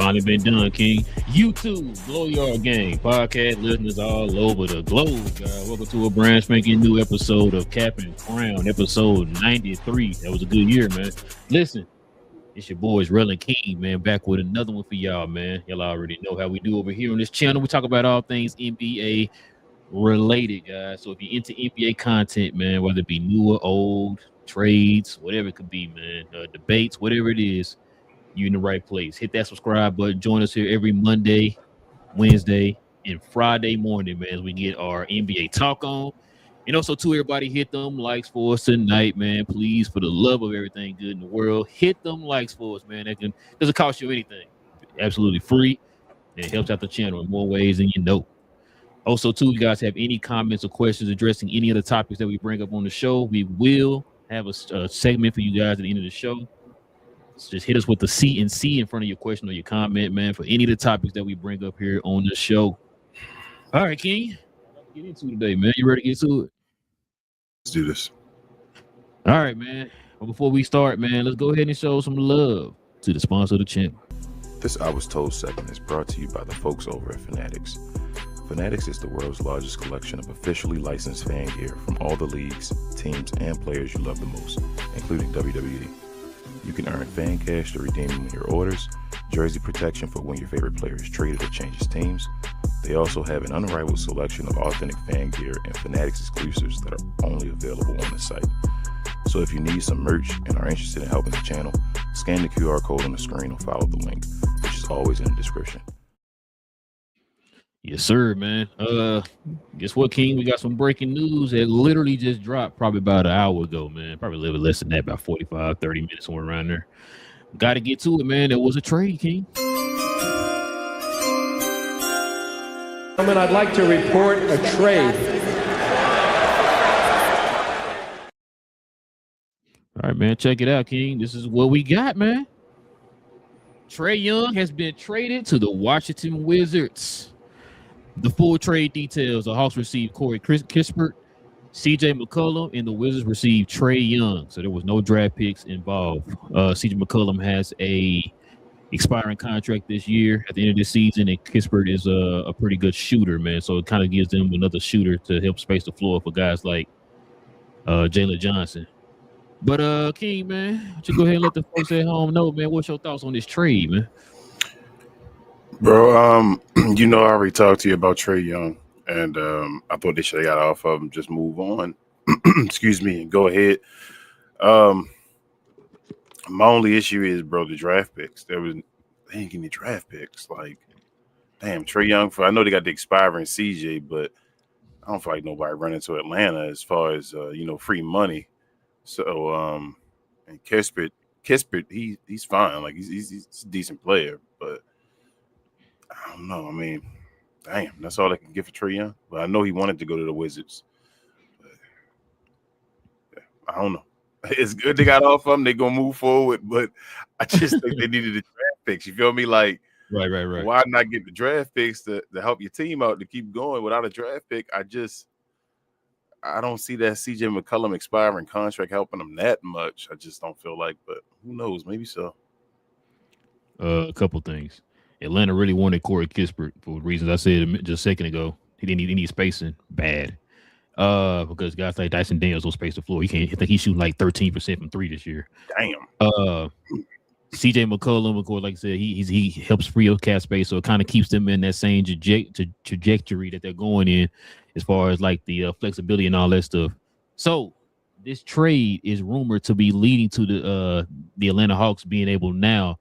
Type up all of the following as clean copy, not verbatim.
finally been done, King. YouTube, Blow Yard Gang, podcast listeners all over the globe, guys. Welcome to a brand spanking new episode of Cap and Crown, episode 93. That was a good year, man. Listen, it's your boys, Relle and King, man, back with another one for y'all, man. Y'all already know how we do over here on this channel. We talk about all things NBA related, guys. So if you're into NBA content, man, whether it be new or old, trades, whatever it could be, man, debates, whatever it is, you're in the right place. Hit that subscribe button. Join us here every Monday, Wednesday, and Friday morning, man, as we get our NBA talk on. And also, too, everybody hit them likes for us tonight, man. Please, for the love of everything good in the world, hit them likes for us, man. That doesn't cost you anything. Absolutely free. And it helps out the channel in more ways than you know. Also, too, if you guys have any comments or questions addressing any of the topics that we bring up on the show, we will have a segment for you guys at the end of the show. So just hit us with the C and C in front of your question or your comment, man, for any of the topics that we bring up here on the show. All right, King, let's get into today, man. You ready to get to it? Let's do this. All right, man. Well, before we start, man, let's go ahead and show some love to the sponsor of the channel. This I Was Told segment is brought to you by the folks over at Fanatics. Fanatics is the world's largest collection of officially licensed fan gear from all the leagues, teams, and players you love the most, including WWE. You can earn fan cash to redeem in your orders, jersey protection for when your favorite player is traded or changes teams. They also have an unrivaled selection of authentic fan gear and Fanatics exclusives that are only available on the site. So if you need some merch and are interested in helping the channel, scan the QR code on the screen or follow the link, which is always in the description. Yes, sir, man. Guess what, King? We got some breaking news that literally just dropped probably about an hour ago, man. Probably a little bit less than that, about 45, 30 minutes, somewhere around there. Got to get to it, man. There was a trade, King. I'd like to report a trade. All right, man. Check it out, King. This is what we got, man. Trae Young has been traded to the Washington Wizards. The full trade details: the Hawks received Corey Kispert, CJ McCollum, and the Wizards received Trae Young. So there was no draft picks involved. CJ McCollum has a expiring contract this year at the end of this season, and Kispert is a pretty good shooter, man. So it kind of gives them another shooter to help space the floor for guys like Jalen Johnson. But King, man, why don't you go ahead and let the folks at home know, man, what's your thoughts on this trade, man? Bro, you know I already talked to you about Trae Young, and I thought they should have got off of him, just move on. Excuse me, and go ahead. My only issue is, bro, the draft picks. They didn't give me draft picks. Like, damn, Trae Young. I know they got the expiring CJ, but I don't feel like nobody running to Atlanta as far as free money. So, and Kispert, he's fine. Like he's a decent player, but I don't know. I mean, damn, that's all I can get for Trae Young. But I know he wanted to go to the Wizards. But, yeah, I don't know. It's good they got off of them. They're going to move forward. But I just think they needed the draft picks. You feel me? Like, right. Why not get the draft picks to help your team out to keep going without a draft pick? I don't see that CJ McCollum expiring contract helping them that much. I just don't feel like, but who knows? Maybe so. A couple things. Atlanta really wanted Corey Kispert for reasons I said just a second ago. He need spacing bad. Because guys like Dyson Daniels don't space the floor. I think he's shooting like 13% from three this year. Damn. CJ McCollum, of course, like I said, he helps free up cap space, so it kind of keeps them in that same trajectory that they're going in, as far as like the flexibility and all that stuff. So this trade is rumored to be leading to the Atlanta Hawks being able now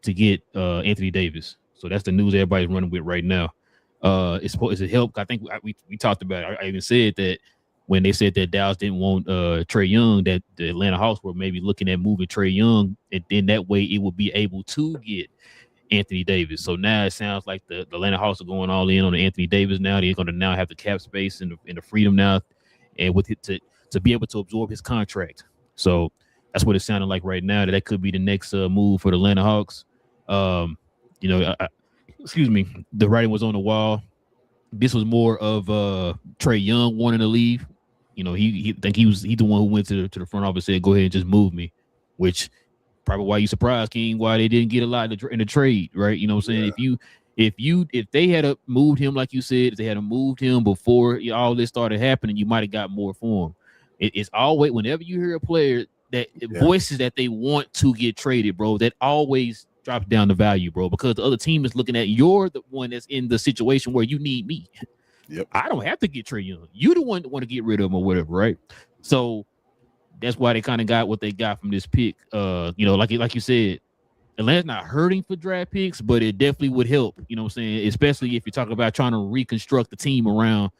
to get Anthony Davis. So that's the news everybody's running with right now. It's supposed to help. I think we talked about it. I even said that when they said that Dallas didn't want Trae Young, that the Atlanta Hawks were maybe looking at moving Trae Young, and then that way it would be able to get Anthony Davis. So now it sounds like the Atlanta Hawks are going all in on the Anthony Davis now. They're going to now have the cap space and the freedom now, and with it to be able to absorb his contract. So that's what it sounded like right now. That could be the next move for the Atlanta Hawks. Excuse me, the writing was on the wall. This was more of Trae Young wanting to leave. He's the one who went to the front office and said, "Go ahead and just move me," which probably why you surprised, King, why they didn't get a lot in the trade, right? You know what I'm saying? If they had moved him, like you said, if they had moved him before all this started happening, you might have got more for him. It's always, whenever you hear a player that voices that they want to get traded, bro, that always drops down the value, bro, because the other team is looking at you're the one that's in the situation where you need me. Yep. I don't have to get Trae Young. You the one that want to get rid of him or whatever, right? So that's why they kind of got what they got from this pick. Like you said, Atlanta's not hurting for draft picks, but it definitely would help. You know what I'm saying? Especially if you're talking about trying to reconstruct the team around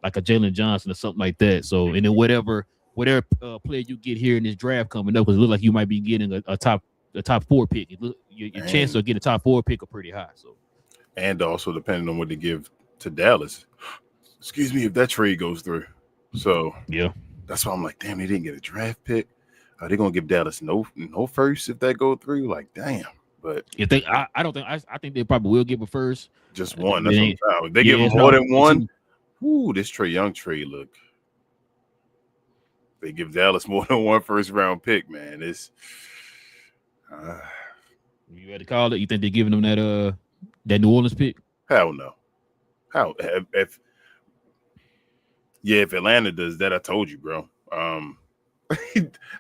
like a Jalen Johnson or something like that. So, and then whatever player you get here in this draft coming up, because it looks like you might be getting a top 4 pick. Your chance of getting a top 4 pick are pretty high. So, and also depending on what they give to Dallas, excuse me, if that trade goes through. So yeah, that's why I'm like, damn, they didn't get a draft pick. Are they gonna give Dallas no first if that go through? Like, damn. But if they, I don't think I think they probably will give a first. Just one. That's what I'm saying. If they give them more than one. Ooh, this Trae Young trade look. They give Dallas more than one first round pick, man. It's you had to call it. You think they're giving them that New Orleans pick? Hell no. How if Atlanta does that, I told you, bro.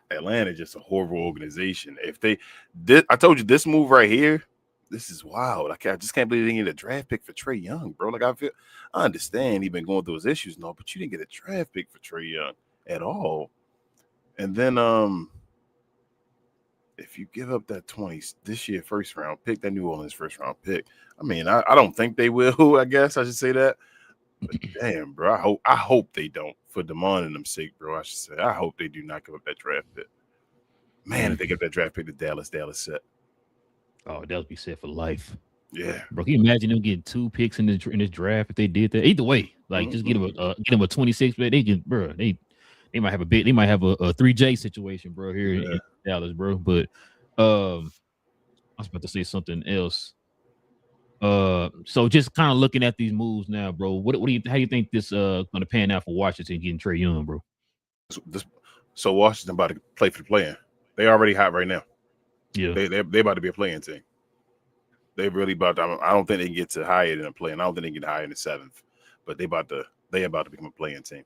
Atlanta just a horrible organization. I told you this move right here, this is wild. I just can't believe they didn't get a draft pick for Trae Young, bro. Like I understand he's been going through his issues and all, but you didn't get a draft pick for Trae Young at all. And then if you give up that 20 this year first round pick, that New Orleans first round pick, I mean, I don't think they will. I guess I should say that. But damn, bro, I hope they don't, for Damon and them sake, bro. I should say I hope they do not give up that draft pick. Man, if they give that draft pick to Dallas set. Oh, they'll be set for life. Yeah, bro. Can you imagine them getting 2 picks in this draft if they did that? Either way, like just get them a 26. But they can, bro. They might have a 3J situation, bro, here in Dallas, bro. But I was about to say something else. So just kind of looking at these moves now, bro. How do you think this gonna pan out for Washington getting Trae Young, bro? So Washington about to play for the play-in. They already hot right now. Yeah, they about to be a play-in team. They really about to. I don't think they can get to higher than a play-in. I don't think they can get higher than the 7th. But they about to become a play-in team.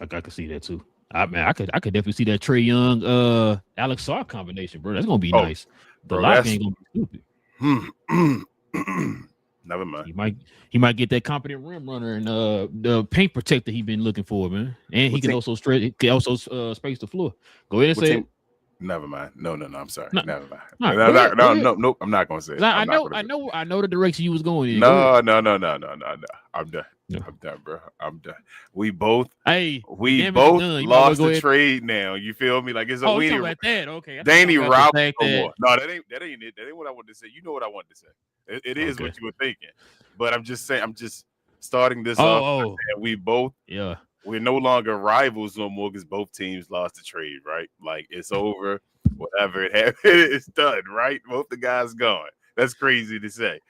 I could see that too. I could definitely see that Trae Young, Alex Sarr combination, bro. That's gonna be nice. The lock ain't gonna be stupid. Never mind. He might get that competent rim runner and the paint protector he been looking for, man. And he can also space the floor. Go ahead and say it. Never mind. No. I'm sorry. Never mind. Nope. I'm not gonna say it. I know the direction you was going in. No. I'm done. No. I'm done, bro. I'm done. We both lost the trade now. You feel me? Like it's a we about that. Okay. Danny Rouse no more. No, that ain't it. That ain't what I wanted to say. You know what I wanted to say. It is what you were thinking. But I'm just saying, I'm just starting this off. We both we're no longer rivals no more because both teams lost the trade, right? Like it's over. Whatever it happened, it's done, right? Both the guys gone. That's crazy to say.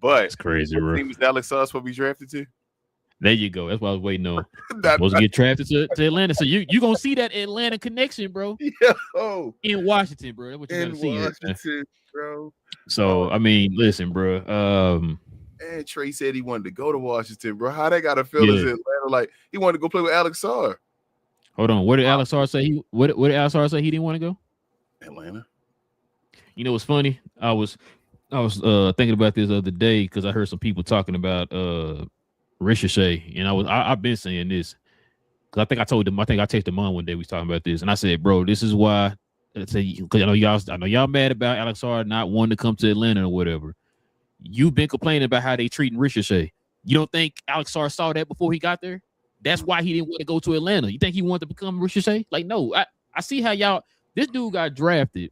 But it's crazy, what bro. team is Alex Sarr supposed to be drafted to? There you go. That's what I was waiting on. Supposed to get drafted to Atlanta. So you gonna see that Atlanta connection, bro. In Washington, bro. That's what you're gonna see. Washington, bro. So I mean, listen, bro. And Trae said he wanted to go to Washington, bro. How they gotta feel as Atlanta like he wanted to go play with Alex Sarr. Hold on. What did Alex Sarr say? What did Alex Sarr say he didn't want to go? Atlanta. You know what's funny? I was thinking about this the other day because I heard some people talking about Ricochet, and I've been saying this because I think I texted Mom one day we was talking about this, and I said, bro, this is why because I know y'all mad about Alex Sarr not wanting to come to Atlanta or whatever. You've been complaining about how they treating Ricochet. You don't think Alex Sarr saw that before he got there? That's why he didn't want to go to Atlanta. You think he wanted to become Ricochet? Like, no. I see how this dude got drafted,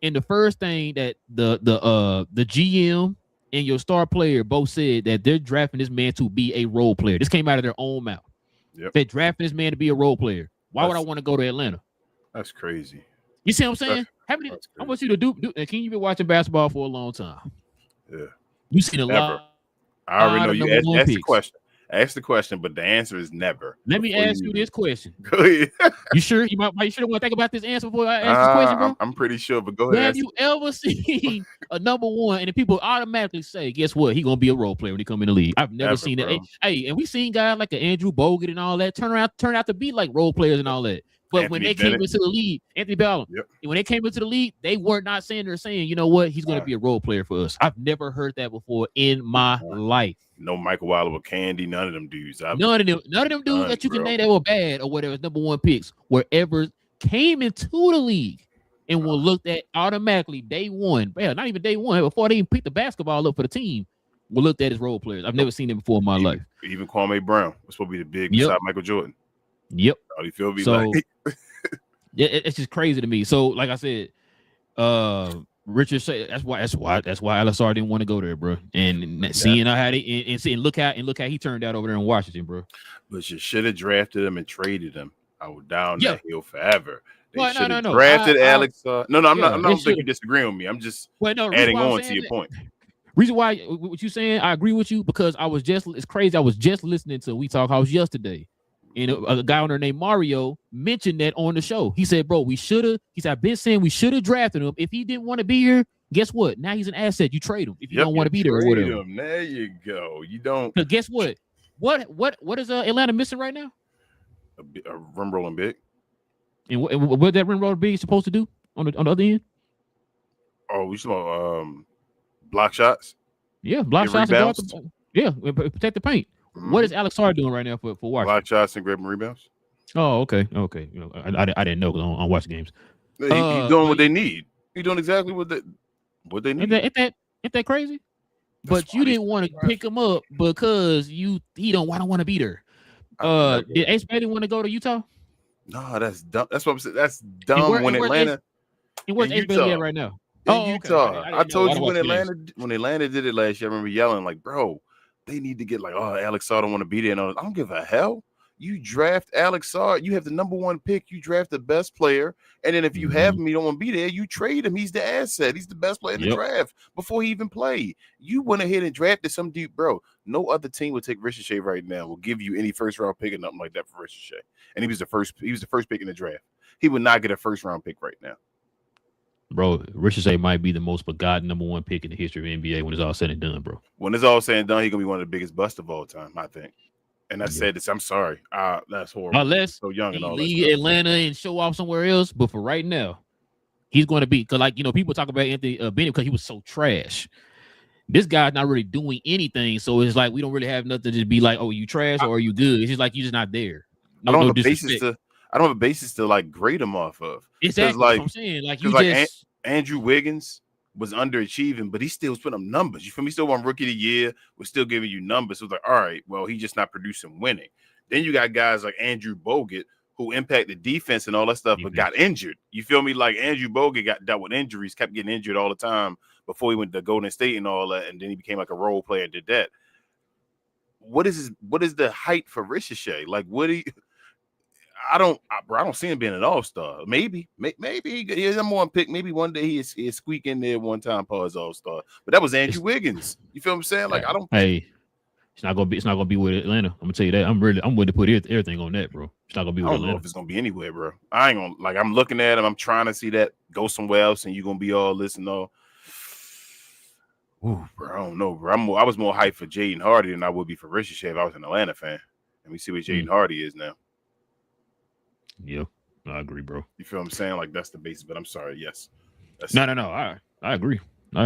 and the first thing that the GM and your star player both said that they're drafting this man to be a role player. This came out of their own mouth. Yep. They're drafting this man to be a role player. Why would I want to go to Atlanta? That's crazy. You see what I'm saying? I want you to do. Can you been watching basketball for a long time? Yeah. You seen a lot. I already know you asked the question. Ask the question, but the answer is never. Let me ask you this question. Go ahead. You sure? You might want to think about this answer before I ask this question, bro. I'm pretty sure, but go ahead. Have you ever seen a number one and the people automatically say, guess what? He's gonna be a role player when he come in the league. I've never seen that. Hey, and we seen guys like Andrew Bogut and all that turn out to be like role players and all that. But when they came into the league, Anthony Bellum, when they came into the league, they were not saying, you know what, he's going to be a role player for us. I've never heard that before in my life. No Michael Wilder with Candy, none of them dudes. None of them dudes that you can name that were bad or whatever, number one picks, wherever came into the league and were looked at automatically day one. Well, not even day one, before they even picked the basketball up for the team, were looked at as role players. I've never seen them before in my life. Even Kwame Brown was supposed to be the big beside Michael Jordan. Yep. You feel me? So, yeah, it's just crazy to me. So, like I said, Richard said that's why Alisar didn't want to go there, bro. And seeing how they and seeing look how he turned out over there in Washington, bro. But you should have drafted him and traded him. I was down that hill forever. They should have no. drafted Alex. No, I'm not. I don't think you disagree with me. I'm just adding on to your point. Reason why what you saying, I agree with you because it's crazy. I was just listening to We Talk House yesterday. And a guy on there named Mario mentioned that on the show. He said, bro, he said, I've been saying we should have drafted him. If he didn't want to be here, guess what? Now he's an asset. You trade him if you don't want to be there or whatever. Him. There you go. You don't. Because guess what? What is Atlanta missing right now? A rim rolling big. And what that rim rolling big supposed to do on the other end? Oh, we talking about block shots? Yeah, block shots. Protect the paint. Mm-hmm. What is Alex Hart doing right now for Washington? Block shots and grabbing rebounds. Oh, okay. You know, I didn't know because I don't watch games. He's doing what they need. He's doing exactly what they need. Ain't that crazy? But you didn't want to pick him up because I don't want to be there. Did Ace Bailey want to go to Utah? No, that's dumb. That's what I'm saying. That's dumb. When Atlanta, where's Ace Bailey at right now? Utah. Okay. I told you when Atlanta did it last year. I remember yelling like, "Bro, they need to get like, Alex Sarr don't want to be there." And I don't give a hell. You draft Alex Sarr, you have the number one pick. You draft the best player, and then if you have him, you don't want to be there. You trade him. He's the asset. He's the best player in the draft before he even played. You went ahead and drafted some dude, bro. No other team would take Ricochet right now. Will give you any first round pick or nothing like that for Ricochet. And he was the first pick in the draft. He would not get a first round pick right now. Bro, Ricochet might be the most forgotten number one pick in the history of NBA when it's all said and done, bro. When it's all said and done, he's gonna be one of the biggest busts of all time, I think. And I said this. I'm sorry. That's horrible. Unless so young and all leave Atlanta and show off somewhere else, but for right now, he's going to be because, people talk about Anthony Bennett because he was so trash. This guy's not really doing anything, so it's like we don't really have nothing to just be like, "Oh, you trash or are you good?" It's just like you're just not there. I don't have a basis to like grade him off of. Exactly. Like, what I'm saying, like you just Andrew Wiggins was underachieving, but he still was putting up numbers. You feel me? Still won Rookie of the Year. Was still giving you numbers. So it's like, all right, well, he's just not producing winning. Then you got guys like Andrew Bogut who impacted defense and all that stuff, but got injured. You feel me? Like Andrew Bogut got dealt with injuries, kept getting injured all the time before he went to Golden State and all that, and then he became like a role player and did that. What is the height for Ricochet? Like, I don't see him being an all-star. Maybe he's number one pick. Maybe one day he'll squeak in there one time for his all-star. But that was Andrew Wiggins. You feel what I'm saying? Like, I don't. Hey, it's not gonna be with Atlanta. I'm gonna tell you that. I'm willing to put everything on that, bro. It's not gonna be with Atlanta. I don't know if it's gonna be anywhere, bro. I ain't gonna like. I'm looking at him. I'm trying to see that go somewhere else, and you're gonna be all this and all. Ooh, bro, I don't know, bro. I was more hyped for Jaden Hardy than I would be for Ricochet if I was an Atlanta fan. And we see what Jaden Hardy is now. Yeah, I agree, bro. You feel what I'm saying? Like, that's the basis, but I'm sorry. Yes. No. I agree. What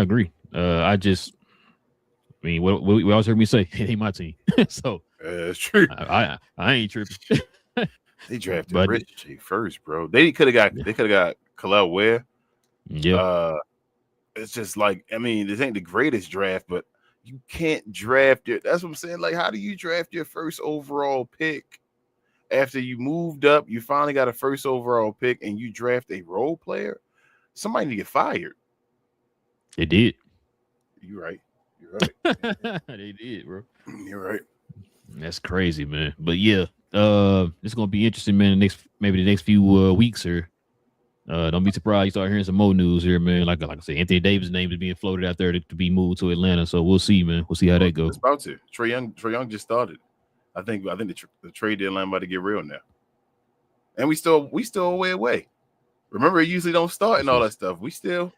else heard me say? It ain't my team. So it's true. I ain't tripping. They drafted Ricochet first, bro. They could have got Khalil Ware. Yeah. It's just like, I mean, this ain't the greatest draft, but you can't draft that's what I'm saying. Like, how do you draft your first overall pick? After you moved up, you finally got a first overall pick, and you draft a role player. Somebody need to get fired. They did. You're right. They did, bro. You're right. That's crazy, man. But yeah, it's gonna be interesting, man. The next few weeks here. Don't be surprised you start hearing some more news here, man. Like I said, Anthony Davis' name is being floated out there to be moved to Atlanta. So we'll see, man. We'll see how that goes. It's about to. Trae Young just started. I think the trade deadline about to get real now, and we still away. Remember, it usually don't start and all that stuff. We still,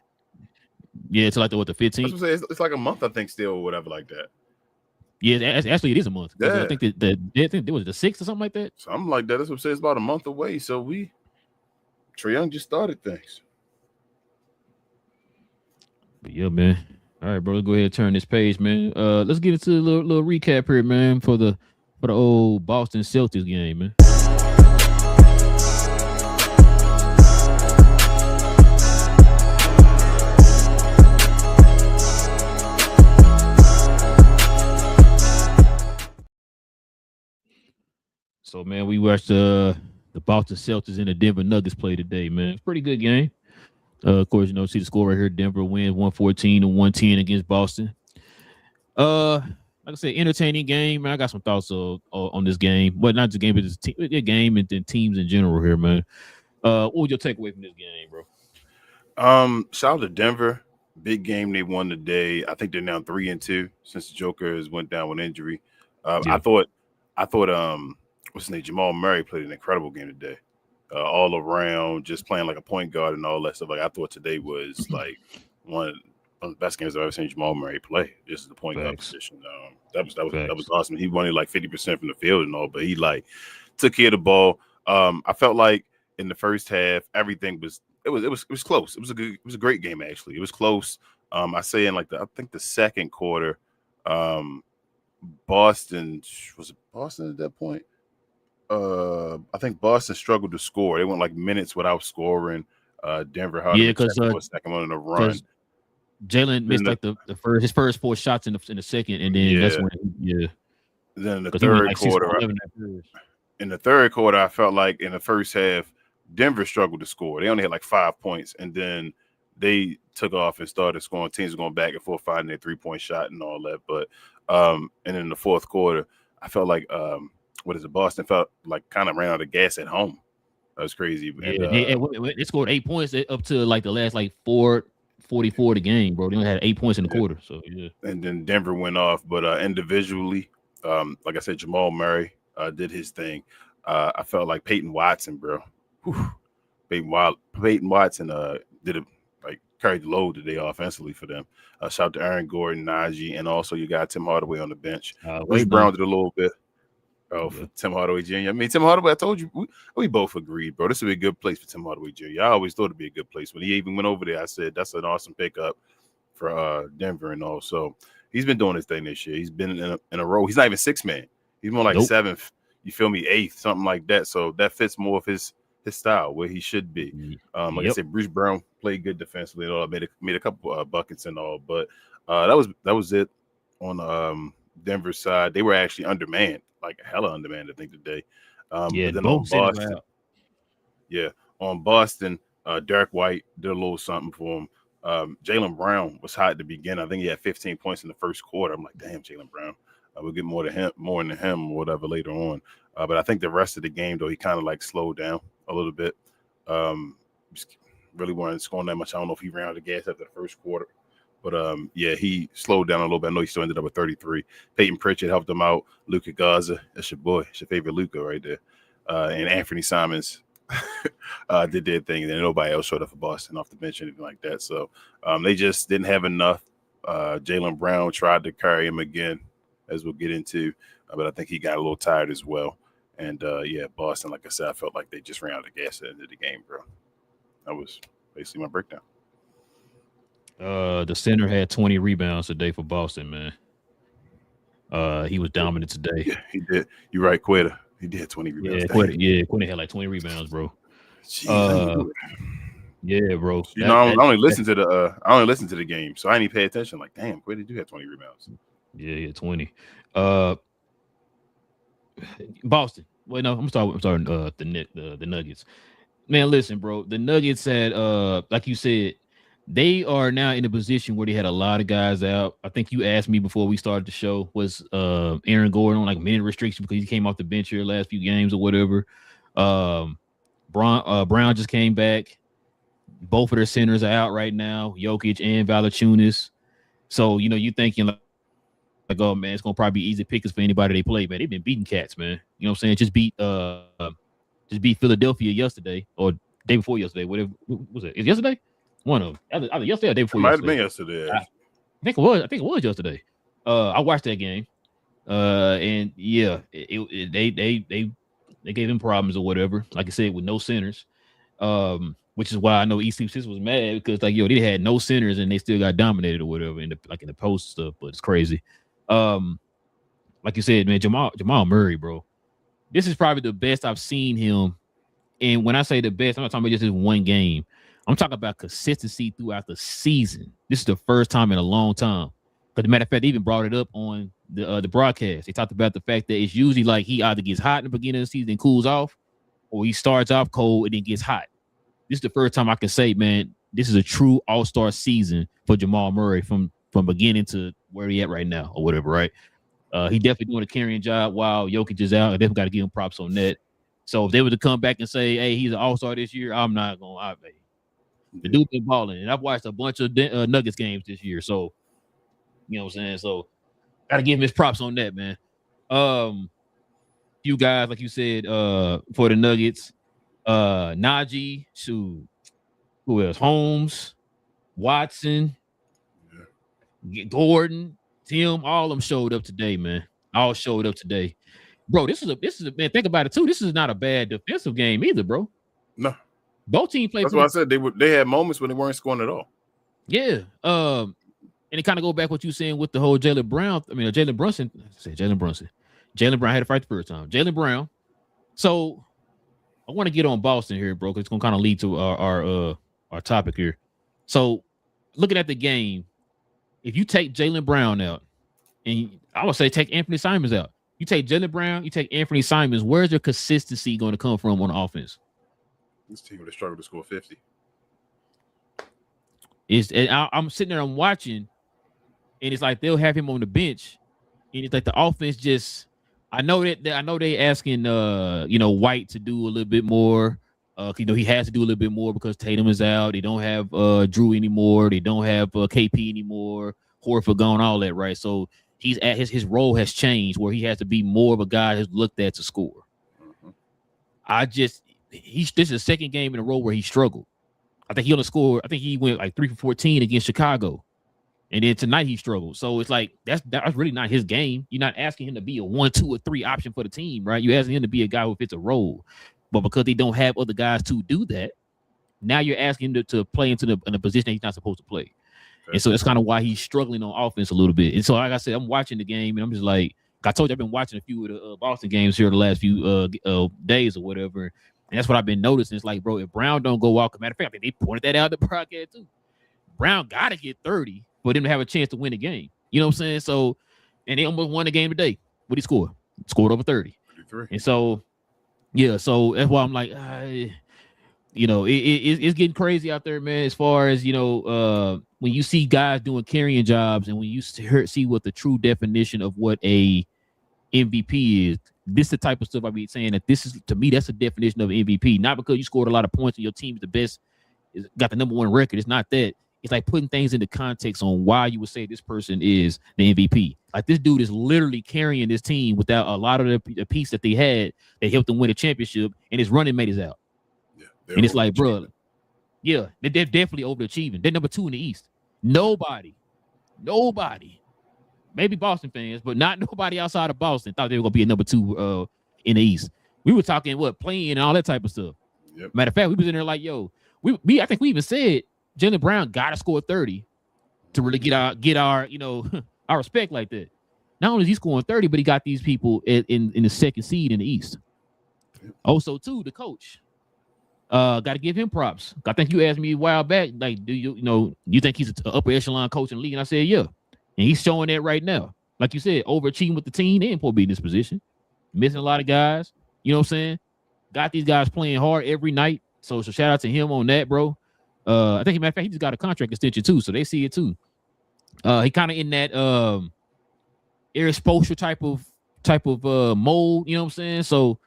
it's like the 15th. That's what I'm saying. It's like a month, I think, still or whatever like that. Yeah, actually, it is a month. Yeah. I think it was the 6th or something like that. Something like that. That's what I'm saying. It's about a month away. So Trae Young just started things. But yeah, man. All right, bro. Let's go ahead and turn this page, man. Let's get into a little recap here, man, for the old Boston Celtics game, man. So, man, we watched the Boston Celtics and the Denver Nuggets play today, man. It's a pretty good game. Of course, see the score right here. Denver wins 114-110 against Boston. Like I said, entertaining game, man. I got some thoughts on this game. But not the game, but the game and teams in general here, man. What was your takeaway from this game, bro? Shout out to Denver. Big game they won today. I think they're now 3-2 since the Joker has went down with injury. I thought what's his name? Jamal Murray played an incredible game today. All around, just playing like a point guard and all that stuff. Like I thought today was like one of the best games I've ever seen Jamal Murray play. Just the point guard position. That was awesome. He won it like 50% from the field and all, but he like took care of the ball. I felt like in the first half everything was close. It was a great game actually. It was close. I say in like I think the second quarter, Boston at that point. I think Boston struggled to score. They went like minutes without scoring. Denver had because second one in a run. Jaylen missed like his first 4 shots in the second, and then that's when Then in the third quarter, I felt like in the first half, Denver struggled to score. They only had like 5 points, and then they took off and started scoring. Teams were going back and forth, finding their 3-point shot and all that. But and in the fourth quarter, I felt like Boston felt like kind of ran out of gas at home. That was crazy. They scored 8 points up to like the last like 4:44 the game, bro. They only had 8 points in the quarter. So and then Denver went off, but individually, like I said, Jamal Murray did his thing. I felt like Peyton Watson, bro. Peyton Watson carried the load today offensively for them. Shout out to Aaron Gordon, Najee, and also you got Tim Hardaway on the bench. Bruce Brown did a little bit. Tim Hardaway Jr. I mean, Tim Hardaway, I told you, we both agreed, bro. This would be a good place for Tim Hardaway Jr. I always thought it'd be a good place. When he even went over there, I said, that's an awesome pickup for Denver and all. So he's been doing his thing this year. He's been in a row. He's not even 6th man. He's more like 7th, you feel me, 8th, something like that. So that fits more of his style, where he should be. Like I said, Bruce Brown played good defensively and all. Made a couple buckets and all. But that was it on Denver's side. They were actually undermanned. Like hella undermanned, I think, today. But then on Boston, Derek White did a little something for him. Jaylen Brown was hot at the beginning. I think he had 15 points in the first quarter. I'm like, damn, Jaylen Brown. We'll get more into him or whatever later on. But I think the rest of the game, though, he kind of like slowed down a little bit. Just really wasn't scoring that much. I don't know if he ran out of gas after the first quarter. But, he slowed down a little bit. I know he still ended up with 33. Peyton Pritchard helped him out. Luka Garza, that's your boy. It's your favorite Luka right there. And Anthony Simons did their thing. And then nobody else showed up for Boston off the bench or anything like that. So they just didn't have enough. Jaylen Brown tried to carry him again, as we'll get into. But I think he got a little tired as well. And, Boston, like I said, I felt like they just ran out of gas at the end of the game, bro. That was basically my breakdown. The center had 20 rebounds today for Boston, man. He was dominant today. Yeah, he did. You're right, Quetta. He did 20 rebounds. Quetta had like 20 rebounds, bro. Jeez, yeah, bro. I only listened to the game, so I didn't even pay attention. Like, damn, Quetta do have 20 rebounds. Yeah, 20. Boston. Wait, no, I'm starting the Nuggets. Man, listen, bro. The Nuggets had like you said, they are now in a position where they had a lot of guys out. I think you asked me before we started the show, was Aaron Gordon on like minute restriction because he came off the bench here last few games or whatever. Brown just came back. Both of their centers are out right now, Jokic and Valanciunas. So, you thinking oh man, it's gonna probably be easy pickers for anybody they play, man. They've been beating cats, man. You know what I'm saying? Just beat Philadelphia yesterday or day before yesterday. Whatever was it? Is it yesterday? One of them. Either yesterday or day before It might yesterday. have been yesterday. I think it was yesterday. I watched that game. And yeah, they gave him problems or whatever. Like I said, with no centers. Which is why I know East Texas was mad because like they had no centers and they still got dominated or whatever in the post stuff. But it's crazy. Like you said, man, Jamal Murray, bro. This is probably the best I've seen him. And when I say the best, I'm not talking about just this one game. I'm talking about consistency throughout the season. This is the first time in a long time. But the matter of fact, they even brought it up on the broadcast. They talked about the fact that it's usually like he either gets hot in the beginning of the season and cools off, or he starts off cold and then gets hot. This is the first time I can say, man, this is a true all-star season for Jamal Murray from beginning to where he at right now or whatever, right? He definitely doing a carrying job while Jokic is out. I definitely got to give him props on that. So if they were to come back and say, hey, he's an all-star this year, I'm not going to. The dude been balling. And I've watched a bunch of Nuggets games this year. So, you know what I'm saying? So, got to give him his props on that, man. Few guys, like you said, for the Nuggets, Najee, who else? Holmes, Watson, Gordon, Tim, all of them showed up today, man. All showed up today. Bro, this is a man, think about it too. This is not a bad defensive game either, bro. No. Both teams played. That's why I said they had moments when they weren't scoring at all. Yeah. And it kind of go back what you saying with the whole Jaylen Brown. I mean, Jalen Brunson. Jaylen Brown had to fight the first time. Jaylen Brown. So I want to get on Boston here, bro, because it's gonna kind of lead to our topic here. So looking at the game, if you take Jaylen Brown out, and I would say take Anthony Simons out. You take Jaylen Brown, you take Anthony Simons. Where's your consistency going to come from on offense? This team would have struggled to score 50. I'm sitting there, I'm watching, and it's like they'll have him on the bench, and it's like the offense just. I know they asking White to do a little bit more. He has to do a little bit more because Tatum is out. They don't have Drew anymore. They don't have KP anymore. Horford gone, all that, right? So he's at his role has changed where he has to be more of a guy who's looked at to score. This is the second game in a row where he struggled. I think he only scored. I think he went like 3 for 14 against Chicago, and then tonight he struggled. So it's like that's really not his game. You're not asking him to be a 1, 2, or 3 option for the team, right? You're asking him to be a guy who fits a role, but because they don't have other guys to do that, now you're asking him to play in a position that he's not supposed to play. Okay. And so that's kind of why he's struggling on offense a little bit. And so, like I said, I'm watching the game, and I'm just like, I told you I've been watching a few of the Boston games here the last few days or whatever. And that's what I've been noticing. It's like, bro, if Brown don't go out, matter of fact, I think they pointed that out in the broadcast too. Brown got to get 30 for them to have a chance to win the game. You know what I'm saying? So, and they almost won the game today. What did he score? Scored over 30. 33. And so, yeah, so that's why I'm like, it's getting crazy out there, man, as far as, when you see guys doing carrying jobs and when you see what the true definition of what a MVP is. This is the type of stuff I be saying that this is, to me, that's the definition of MVP. Not because you scored a lot of points and your team's the best, got the number 1 record. It's not that. It's like putting things into context on why you would say this person is the MVP. Like this dude is literally carrying this team without a lot of the piece that they had that helped them win a championship, and his running mate is out. Yeah, and it's like, bro, yeah, they're definitely overachieving. They're number 2 in the East. Nobody, maybe Boston fans, but not nobody outside of Boston thought they were gonna be a number 2 in the East. We were talking playing and all that type of stuff. Yep. Matter of fact, we was in there like, yo, I think we even said Jaylen Brown gotta score 30 to really get our our respect like that. Not only is he scoring 30, but he got these people in the second seed in the East. Yep. Also, too, the coach. Got to give him props. I think you asked me a while back, like, do you think he's an upper echelon coach in the league? And I said, yeah. And he's showing that right now. Like you said, overachieving with the team. They ain't supposed to be in this position. Missing a lot of guys. You know what I'm saying? Got these guys playing hard every night. So shout out to him on that, bro. I think, matter of fact, he just got a contract extension too. So they see it too. He kind of in that air exposure type of mold. You know what I'm saying? So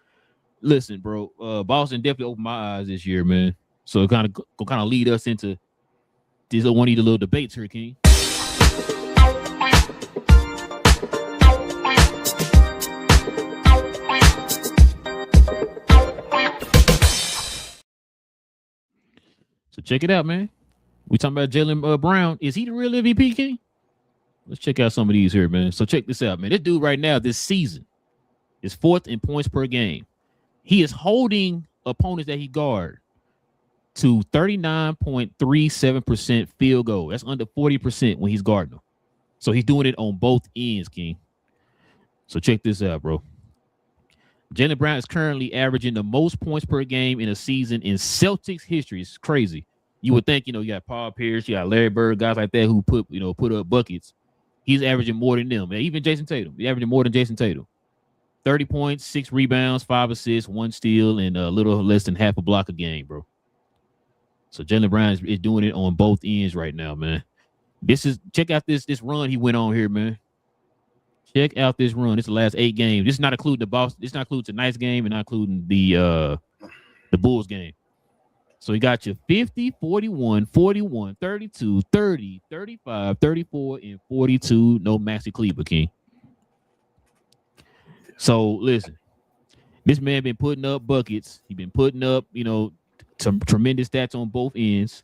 listen, bro, Boston definitely opened my eyes this year, man. So it kind of lead us into this one of the little debates here, King. So check it out, man. We talking about Jaylen Brown. Is he the real MVP, King? Let's check out some of these here, man. So check this out, man. This dude right now, this season, is fourth in points per game. He is holding opponents that he guard to 39.37% field goal. That's under 40% when he's guarding them. So he's doing it on both ends, King. So check this out, bro. Jaylen Brown is currently averaging the most points per game in a season in Celtics history. It's crazy. You would think, you got Paul Pierce, you got Larry Bird, guys like that who put up buckets. He's averaging more than them. Even Jason Tatum. He's averaging more than Jason Tatum. 30 points, 6 rebounds, 5 assists, 1 steal, and a little less than half a block a game, bro. So Jaylen Brown is doing it on both ends right now, man. Check out this run he went on here, man. Check out this run. It's the last 8 games. This is not including the Boston. This not including tonight's game and not including the Bulls game. So he got you 50, 41, 41, 32, 30, 35, 34, and 42. No Maxi Kleber, King. So listen, this man been putting up buckets. He been putting up, some tremendous stats on both ends.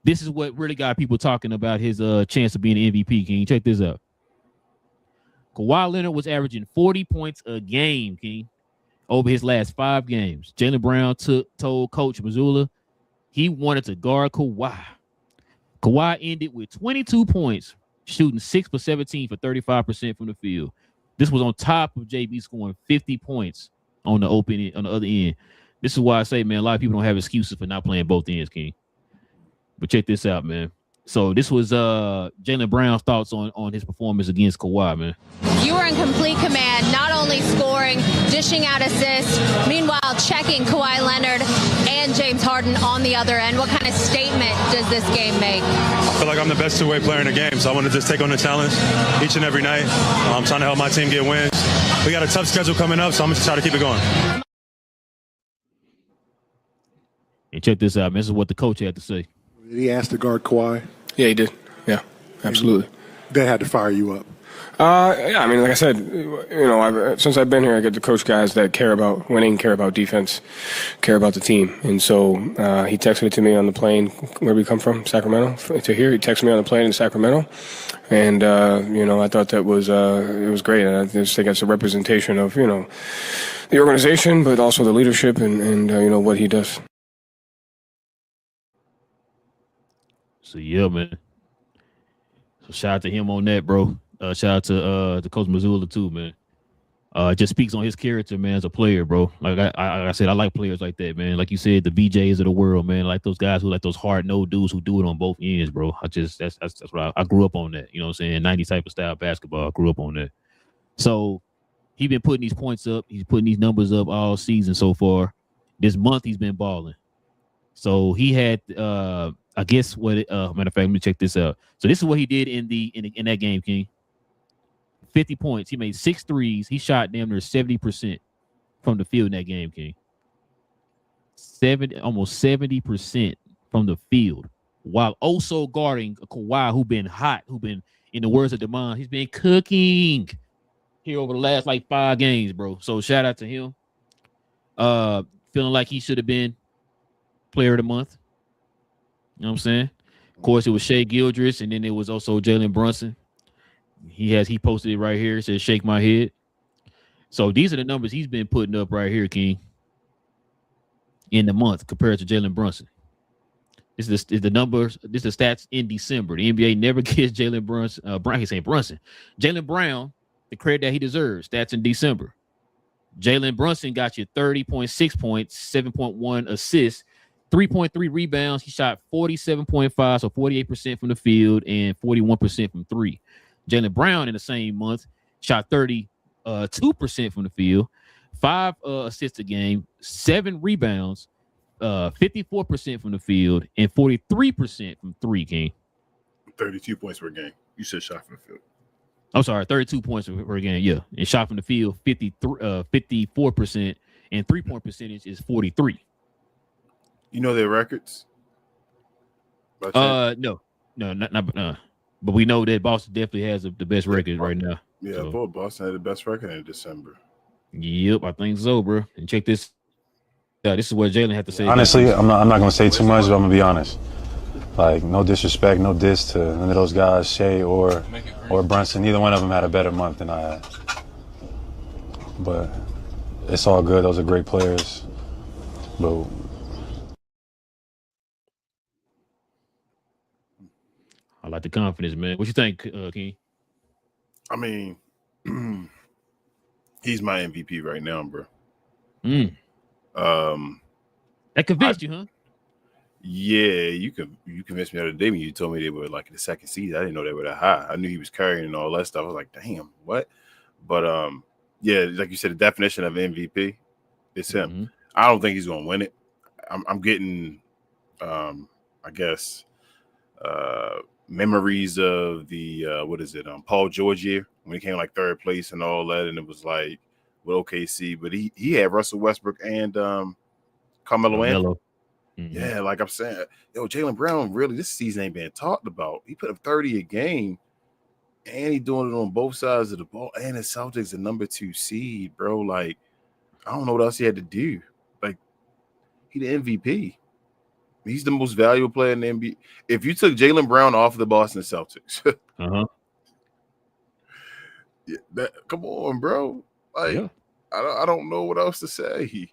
This is what really got people talking about his chance of being an MVP, King. Check this out. Kawhi Leonard was averaging 40 points a game, King, over his last 5 games. Jaylen Brown told Coach Mazzulla he wanted to guard Kawhi. Kawhi ended with 22 points, shooting 6 for 17 for 35% from the field. This was on top of JB scoring 50 points on the other end. This is why I say, man, a lot of people don't have excuses for not playing both ends, King. But check this out, man. So this was Jaylen Brown's thoughts on his performance against Kawhi, man. You were in complete command, not only scoring, dishing out assists, meanwhile checking Kawhi Leonard and James Harden on the other end. What kind of statement does this game make? I feel like I'm the best two-way player in the game, so I want to just take on the challenge each and every night. I'm trying to help my team get wins. We got a tough schedule coming up, so I'm going to try to keep it going. And check this out, man. This is what the coach had to say. Did he ask to guard Kawhi? Yeah, he did. Yeah, absolutely. That had to fire you up. Yeah, I mean, like I said, since I've been here, I get to coach guys that care about winning, care about defense, care about the team. And so he texted it to me on the plane. Where we come from, Sacramento, to here. He texted me on the plane in Sacramento, and I thought that was it was great. And I just think it's a representation of the organization, but also the leadership and what he does. So yeah, man. So shout out to him on that, bro. Shout out to Coach Mazzulla too, man. Just speaks on his character, man, as a player, bro. Like I said, I like players like that, man. Like you said, the BJs of the world, man. Like those guys who like those hard-nosed dudes who do it on both ends, bro. That's what I grew up on that. You know what I'm saying? 90s type of style basketball. I grew up on that. So he been putting these points up. He's putting these numbers up all season so far. This month he's been balling. So he had I guess what matter of fact, let me check this out. So this is what he did in that game, King. 50 points. He made 6 threes. He shot damn near 70% from the field in that game, King. Almost 70% from the field, while also guarding a Kawhi who been hot, who been, in the words of Demond, he's been cooking here over the last 5 games, bro. So shout out to him. Feeling like he should have been player of the month. You know what I'm saying? Of course, it was Shai Gilgeous, and then it was also Jalen Brunson. He posted it right here. It says, "Shake my head." So these are the numbers he's been putting up right here, King, in the month compared to Jalen Brunson. This is the numbers. This is the stats in December. The NBA never gives Jalen Brunson, Jaylen Brown, the credit that he deserves. Stats in December. Jalen Brunson got you 30.6 points, 7.1 assists, 3.3 rebounds. He shot 47.5, so 48% from the field and 41% from 3. Jaylen Brown in the same month shot 32% from the field, 5 assists a game, 7 rebounds, 54% from the field, and 43% from 3, King. 32 points per game. You said shot from the field. I'm sorry, 32 points per game, yeah. And shot from the field, 54%, and 3-point percentage is 43. You know their records? No, not. But we know that Boston definitely has the best record right now. Yeah, so. Boston had the best record in December. Yep, I think so, bro. And check this this is what Jaylen had to say. Honestly, I'm not going to say too much, but I'm going to be honest. Like, no disrespect, no diss to none of those guys, Shea or Brunson. Neither one of them had a better month than I had. But it's all good. Those are great players. But I like the confidence, man. What you think, King? I mean, he's my MVP right now, bro. That convinced you, huh? Yeah, you convinced me the other day when you told me they were like in the second season. I didn't know they were that high. I knew he was carrying and all that stuff. I was like, damn, what? But yeah, like you said, the definition of MVP is him. Mm-hmm. I don't think he's gonna win it. I'm getting I guess memories of the what is it? Paul George year when he came like third place and all that, and it was like with OKC, but he had Russell Westbrook and Carmelo Anthony. Mm-hmm. Yeah, like I'm saying, yo, Jaylen Brown really this season ain't been talked about. He put up 30 a game, and he doing it on both sides of the ball. And the Celtics the number 2 seed, bro. Like, I don't know what else he had to do. Like, he the MVP. He's the most valuable player in the NBA. If you took Jaylen Brown off of the Boston Celtics, yeah, come on, bro. Like, yeah. I don't know what else to say.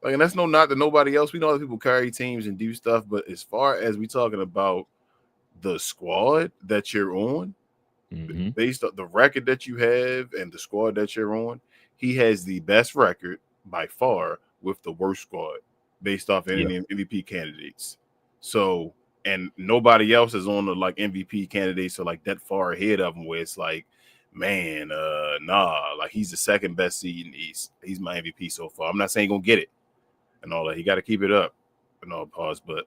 Like, and that's no knock to nobody else. We know that people carry teams and do stuff, but as far as we talking about the squad that you're on, based on the record that you have and the squad that you're on, he has the best record by far with the worst squad based off any MVP candidates. So, and nobody else is on the like MVP candidates or like that far ahead of him where it's like, man, like he's the second best seed in the East. He's my MVP so far. I'm not saying he's gonna get it and all that. He got to keep it up and all pause, but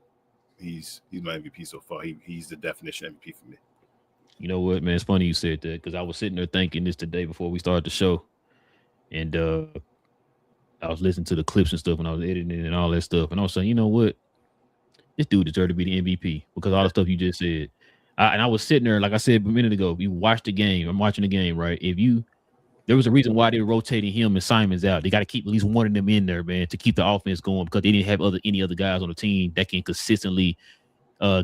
he's my MVP so far. He's the definition of MVP for me. You know what, man? It's funny you said that because I was sitting there thinking this today before we started the show, and I was listening to the clips and stuff when I was editing it and all that stuff, and I was saying, you know what, this dude deserved to be the MVP because of all the stuff you just said. And I was sitting there, like I said a minute ago, you watched the game. I'm watching the game, right? There was a reason why they were rotating him and Simons out. They got to keep at least one of them in there, man, to keep the offense going because they didn't have any other guys on the team that can consistently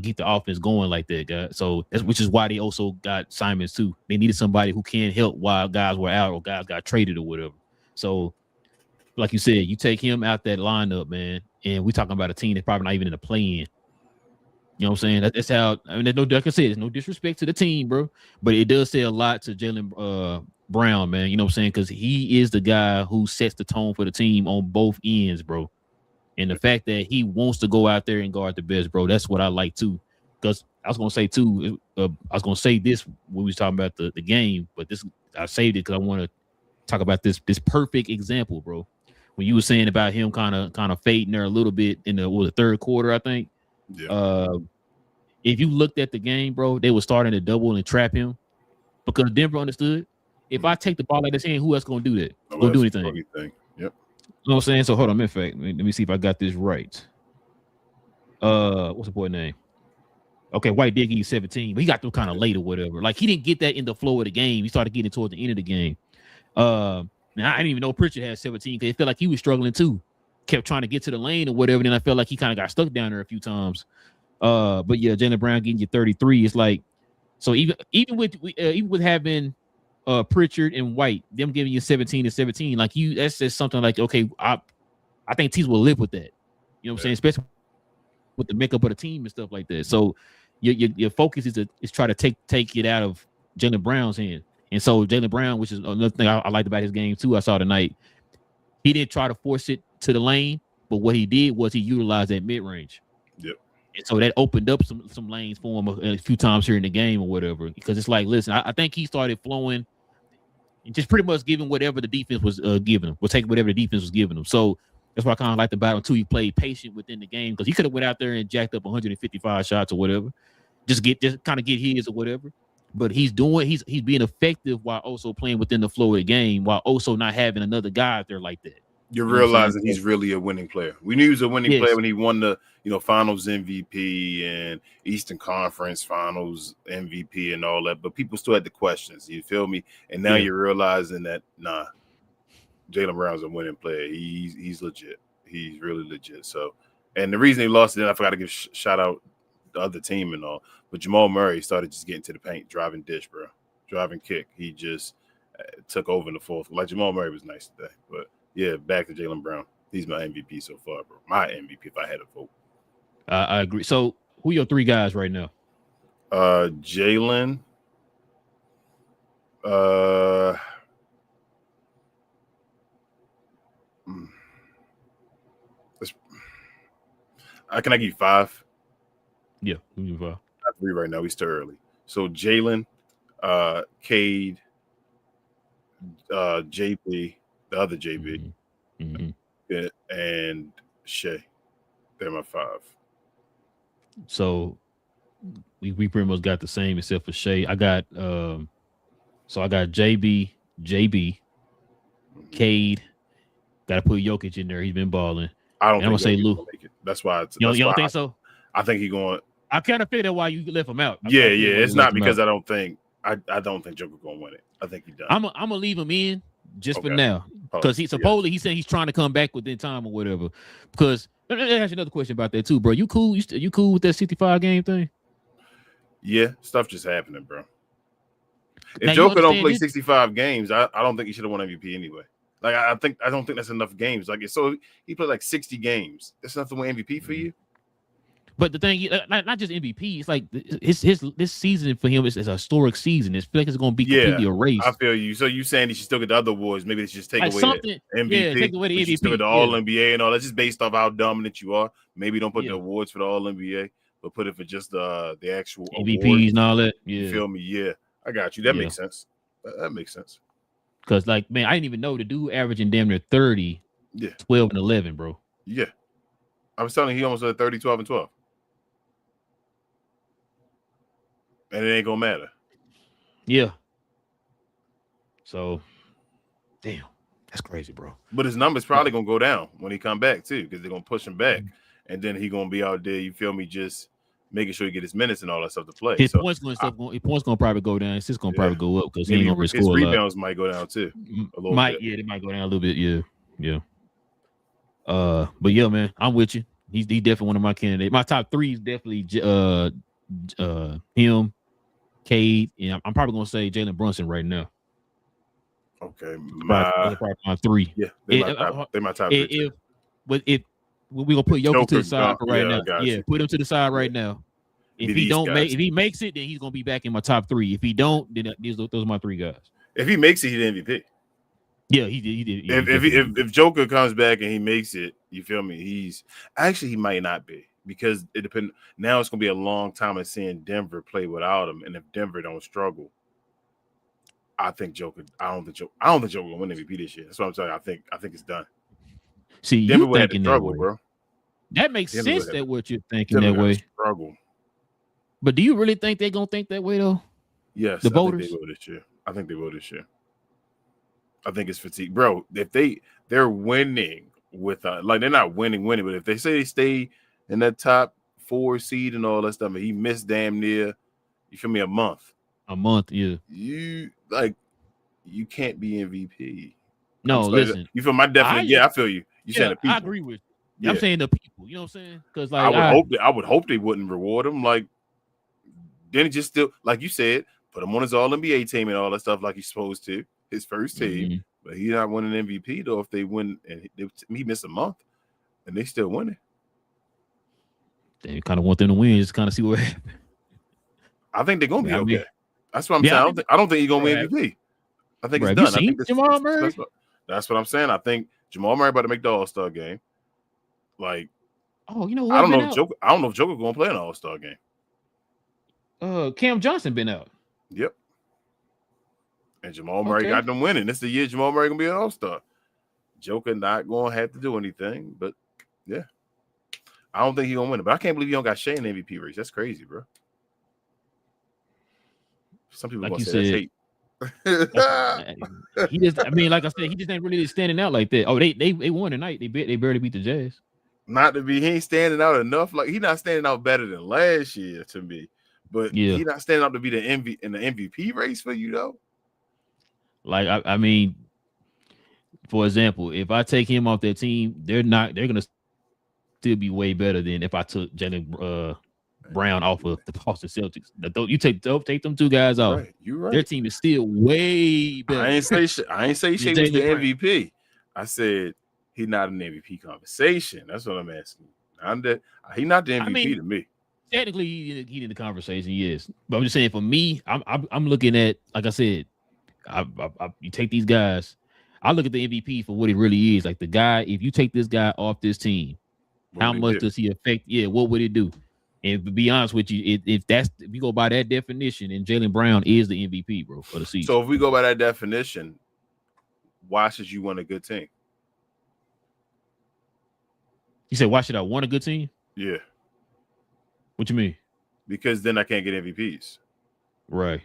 keep the offense going like that, guys. So which is why they also got Simons too. They needed somebody who can help while guys were out or guys got traded or whatever. So, like you said, you take him out that lineup, man, and we talking about a team that's probably not even in the play-in. You know what I'm saying? That's how. I mean, like I said, there's no disrespect to the team, bro, but it does say a lot to Jaylen Brown, man. You know what I'm saying? Because he is the guy who sets the tone for the team on both ends, bro. And the fact that he wants to go out there and guard the best, bro, that's what I like too. Because I was gonna say too, I was gonna say this when we was talking about the game, but this I saved it because I want to talk about this perfect example, bro. When you were saying about him kind of fading there a little bit in the third quarter, I think. Yeah. If you looked at the game, bro, they were starting to double and trap him because Denver understood if I take the ball out of his hand, who else gonna do that? Gonna do anything? Yep. You know what I'm saying? So hold on, in fact, let me see if I got this right. What's the boy name? Okay, White did give you 17, but he got them kind of late or whatever. Like he didn't get that in the flow of the game. He started getting towards the end of the game. Now I didn't even know Pritchard had 17 because it felt like he was struggling too. Kept trying to get to the lane or whatever. Then I felt like he kind of got stuck down there a few times. But yeah, Jaylen Brown getting you 33. It's like so even with having Pritchard and White, them giving you 17 and 17, like that's just something like okay, I think teams will live with that. You know what I'm saying? Especially with the makeup of the team and stuff like that. So your focus is try to take it out of Jaylen Brown's hand. And so Jaylen Brown, which is another thing I liked about his game too, I saw tonight, he didn't try to force it to the lane, but what he did was he utilized that mid-range. Yep. And so that opened up some lanes for him a few times here in the game or whatever. Because it's like, listen, I think he started flowing and just pretty much giving whatever the defense was giving him. We'll take whatever the defense was giving him. So that's why I kind of liked about him too. He played patient within the game because he could have went out there and jacked up 155 shots or whatever. Just kind of get his or whatever. But he's being effective while also playing within the flow of the game while also not having another guy out there like that. You're realizing he's really a winning player. We knew he was a winning player when he won the Finals MVP and Eastern Conference Finals MVP and all that. But people still had the questions. You feel me? And now you're realizing that Jaylen Brown's a winning player. He's legit. he's really legit. So, and the reason he lost it, I forgot to give shout out the other team and all, but Jamal Murray started just getting to the paint, driving dish, bro, driving kick. He just took over in the fourth. Like Jamal Murray was nice today, but yeah, back to Jaylen Brown. He's my MVP so far, bro. My MVP if I had a vote. I agree. So who are your 3 guys right now? Jaylen. Can I give you 5? Yeah, who you 5? 3 right now. We still early. So Jaylen, Cade, JB, the other JB, and Shea. They're my 5. So we pretty much got the same except for Shea. I got JB, Cade. Got to put Jokic in there. He's been balling. I'm gonna say Lou. That's why. You don't think so? I think he's going. I kind of figured why you left him out. Yeah. It's not because I don't think Joker gonna win it. I think he does. I'm gonna leave him in just for now because he supposedly he said he's trying to come back within time or whatever. Because let me ask you another question about that too, bro. You cool? You cool with that 65 game thing? Yeah, stuff just happening, bro. If Joker don't play 65 games, I don't think he should have won MVP anyway. Like I don't think that's enough games. Like so, he played like 60 games. That's enough to win MVP for you. But the thing, not just MVP. It's like this season for him is a historic season. It's like it's going to be completely erased. I feel you. So you saying he should still get the other awards? Maybe they should just take away something. The MVP. Yeah, take away the MVP. Still get the All NBA and all. That's just based off how dominant you are. Maybe don't put the awards for the All NBA, but put it for just the actual MVPs awards. and all that. Yeah, you feel me? Yeah, I got you. That makes sense. That makes sense. Because, like, man, I didn't even know the dude averaging damn near 30, 12, and 11, bro. Yeah. I was telling you, he almost had 30, 12, and 12. And it ain't going to matter. Yeah. So, damn. That's crazy, bro. But his number's probably going to go down when he come back, too, because they're going to push him back. And then he going to be out there, you feel me, just making sure he get his minutes and all that stuff to play. His points going to probably go down. It's just going to probably go up because he ain't going to risk score. His rebounds might go down too. A little bit. Yeah, they might go down a little bit. Yeah. But yeah, man, I'm with you. He's definitely one of my candidates. My top 3 is definitely him, Cade, and I'm probably going to say Jalen Brunson right now. Okay, probably my 3. Yeah, they're my top 3. If we're gonna put Jokic to the side for right now. Yeah, put him to the side right now. If he makes it, then he's gonna be back in my top 3. If he don't, then those are my 3 guys. If he makes it, he's the MVP. Yeah, he did. Yeah, if Joker comes back and he makes it, you feel me? He might not be because it depends. Now it's gonna be a long time of seeing Denver play without him, and if Denver don't struggle, I don't think Joker will win MVP this year. That's what I'm saying. I think it's done. See, Denver you thinking struggle, that way, bro. That makes sense that what you're thinking that way. Struggle. But do you really think they're gonna think that way though? Yes, the voters. I think they will this year. I think it's fatigue, bro. If they're winning with like they're not winning, but if they say they stay in that top 4 seed and all that stuff, and he missed damn near, you feel me, a month. Yeah. You can't be MVP. No, listen. You feel my definition? I feel you. You saying the people. I agree with you. Yeah. I'm saying the people. You know what I'm saying? Because like I would hope they wouldn't reward him. Like then he just still, like you said, put him on his All NBA team and all that stuff like he's supposed to. His first team, but he's not winning MVP though. If they win and he missed a month, and they still winning. They kind of want them to win, just kind of see what happens. I think they're gonna be okay. That's what I'm saying. I don't think he's gonna win MVP. I think it's done. I think Jamal Murray. That's what I'm saying. I think Jamal Murray about to make the All-Star game. Like, you know what? I don't know if Joker gonna play an All-Star game. Cam Johnson been out. Yep. And Jamal Murray got them winning. This is the year Jamal Murray gonna be an All-Star. Joker not gonna have to do anything, but yeah. I don't think he's gonna win it. But I can't believe you don't got Shea in the MVP race. That's crazy, bro. Some people gonna say that's hate. He just, like I said, he just ain't really standing out like that. Oh, they won tonight. They barely beat the Jazz. Not to be, he ain't standing out enough. Like he's not standing out better than last year to me. But he's not standing out to be in the MVP race for you though. Like for example, if I take him off that team, they're gonna still be way better than if I took Jaylen Brown off of the Boston Celtics. You take them two guys off. Right, you're right. Their team is still way better. I ain't say Shea was the MVP. I said he's not an MVP conversation. That's what I'm asking. He's not the MVP to me. Technically, he in the conversation, yes. But I'm just saying, for me, I'm looking at, like I said, you take these guys. I look at the MVP for what it really is. Like the guy, if you take this guy off this team, how much does he affect? Yeah, what would it do? And to be honest with you, if we go by that definition, and Jaylen Brown is the MVP, bro, for the season. So if we go by that definition, why should you want a good team? You said, why should I want a good team? Yeah. What you mean? Because then I can't get MVPs. Right.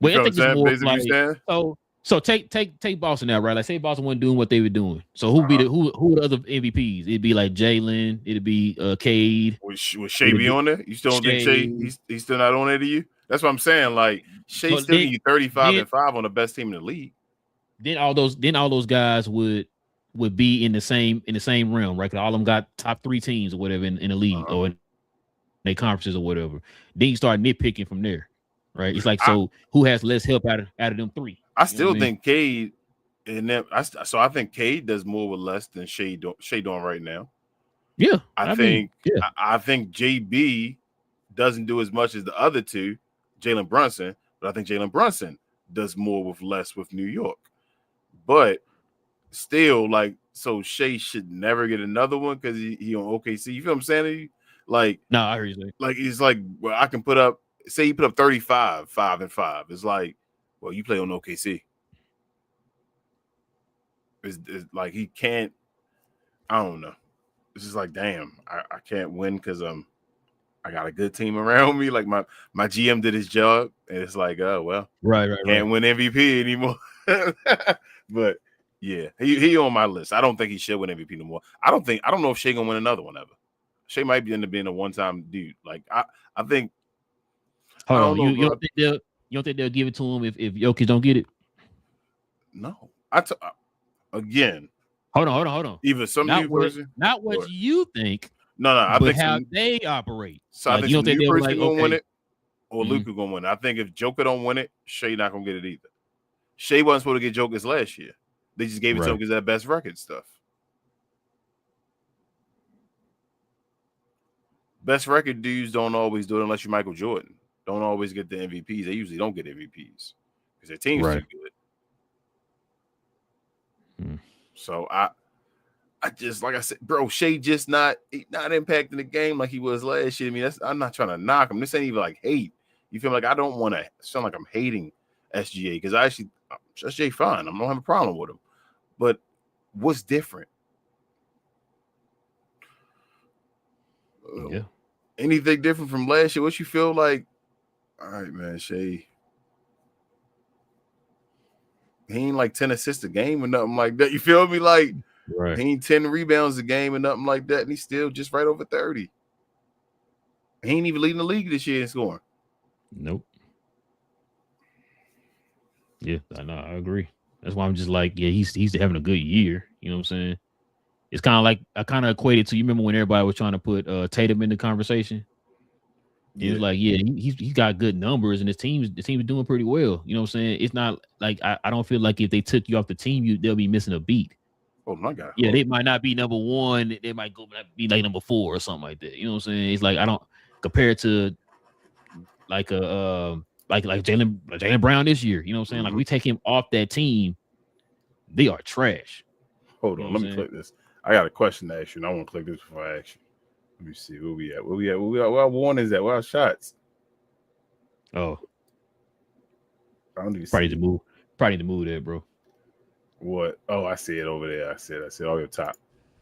Well, I think it's more like, so take Boston now, right? Like, say Boston wasn't doing what they were doing. So who the other MVPs? It'd be like Jaylen. It'd be Cade. Would Shea be on there? You still don't think Shea? He's still not on there to you? That's what I'm saying. Like Shea still need 35-5 on the best team in the league. Then all those guys would be in the same realm, right? 'Cause all of them got top 3 teams or whatever in the league or in their conferences or whatever. Then you start nitpicking from there, right? It's like, so who has less help out of them 3? I still think Cade, and then I think Cade does more with less than Shea doing right now. Yeah, I think JB doesn't do as much as the other two, Jalen Brunson, but I think Jalen Brunson does more with less with New York. But still, like, so Shea should never get another one because he on OKC. You feel what I'm saying? Like, no, I hear you saying. Like, it's like, well, I can put up, say he put up 35, 5-5. It's like, well, you play on OKC. It's like he can't. I don't know. It's just like, damn, I can't win because I got a good team around me. Like my GM did his job, and it's like, oh well, right, can't win MVP anymore. But yeah, he on my list. I don't think he should win MVP no more. I don't know if Shea gonna win another one ever. Shea might end up being a one-time dude. Like I think. Hold on, you don't think they'll give it to him if Jokic don't get it? No, again. Hold on. Either some not new what, person, not what you think. No, I think how they operate. So I think some new person gonna win it, or Luka gonna win it. I think if Joker don't win it, Shea not gonna get it either. Shea wasn't supposed to get Joker's last year. They just gave it to him because of that best record stuff. Best record dudes don't always do it unless you're Michael Jordan. Don't always get the MVPs. They usually don't get MVPs because their team's too good. So I just, like I said, bro, Shea just not impacting the game like he was last year. I mean, I'm not trying to knock him. This ain't even like hate. You feel like I don't want to sound like I'm hating SGA because SGA fine. I don't have a problem with him. But what's different? Yeah. Anything different from last year? What you feel like? All right, man, Shea. He ain't like 10 assists a game or nothing like that. You feel me? Like, he ain't 10 rebounds a game or nothing like that, and he's still just right over 30. He ain't even leading the league this year in scoring. Nope. Yeah, I know. I agree. That's why I'm just like, yeah, he's having a good year. You know what I'm saying? It's kind of like I kind of equated to, you remember when everybody was trying to put Tatum in the conversation? He was like, yeah, he's got good numbers and the team is doing pretty well. You know what I'm saying? It's not like I don't feel like if they took you off the team, they'll be missing a beat. Oh my God. Yeah, they might not be number 1. They might be like number 4 or something like that. You know what I'm saying? It's like I don't compare it to like a like Jaylen Brown this year. You know what I'm saying? Like we take him off that team, they are trash. Hold on, let me click this. I got a question to ask you, and I want to click this before I ask you. Let me see where we at. Where our one is at? Where our shots? Oh, I don't even probably need to move that, bro. What? Oh, I see it over there. I see it all your top.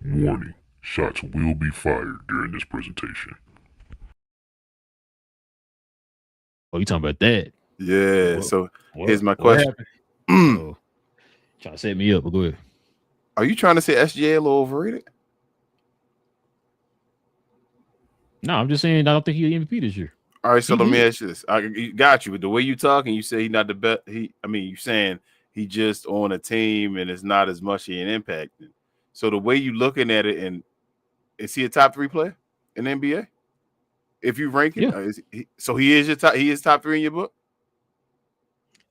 Warning: shots will be fired during this presentation. Oh, you talking about that? Yeah. Here's my question. Trying to set me up, but go ahead. Are you trying to say SGA a little overrated? No, I'm just saying I don't think he'll MVP this year. All right, so let me ask you this. I got you, but the way you talking, you say he's not the best. You saying He just on a team and it's not as much an impact. So the way you looking at it, and is he a top 3 player in the NBA? If you rank it, so he is your top. He is top 3 in your book.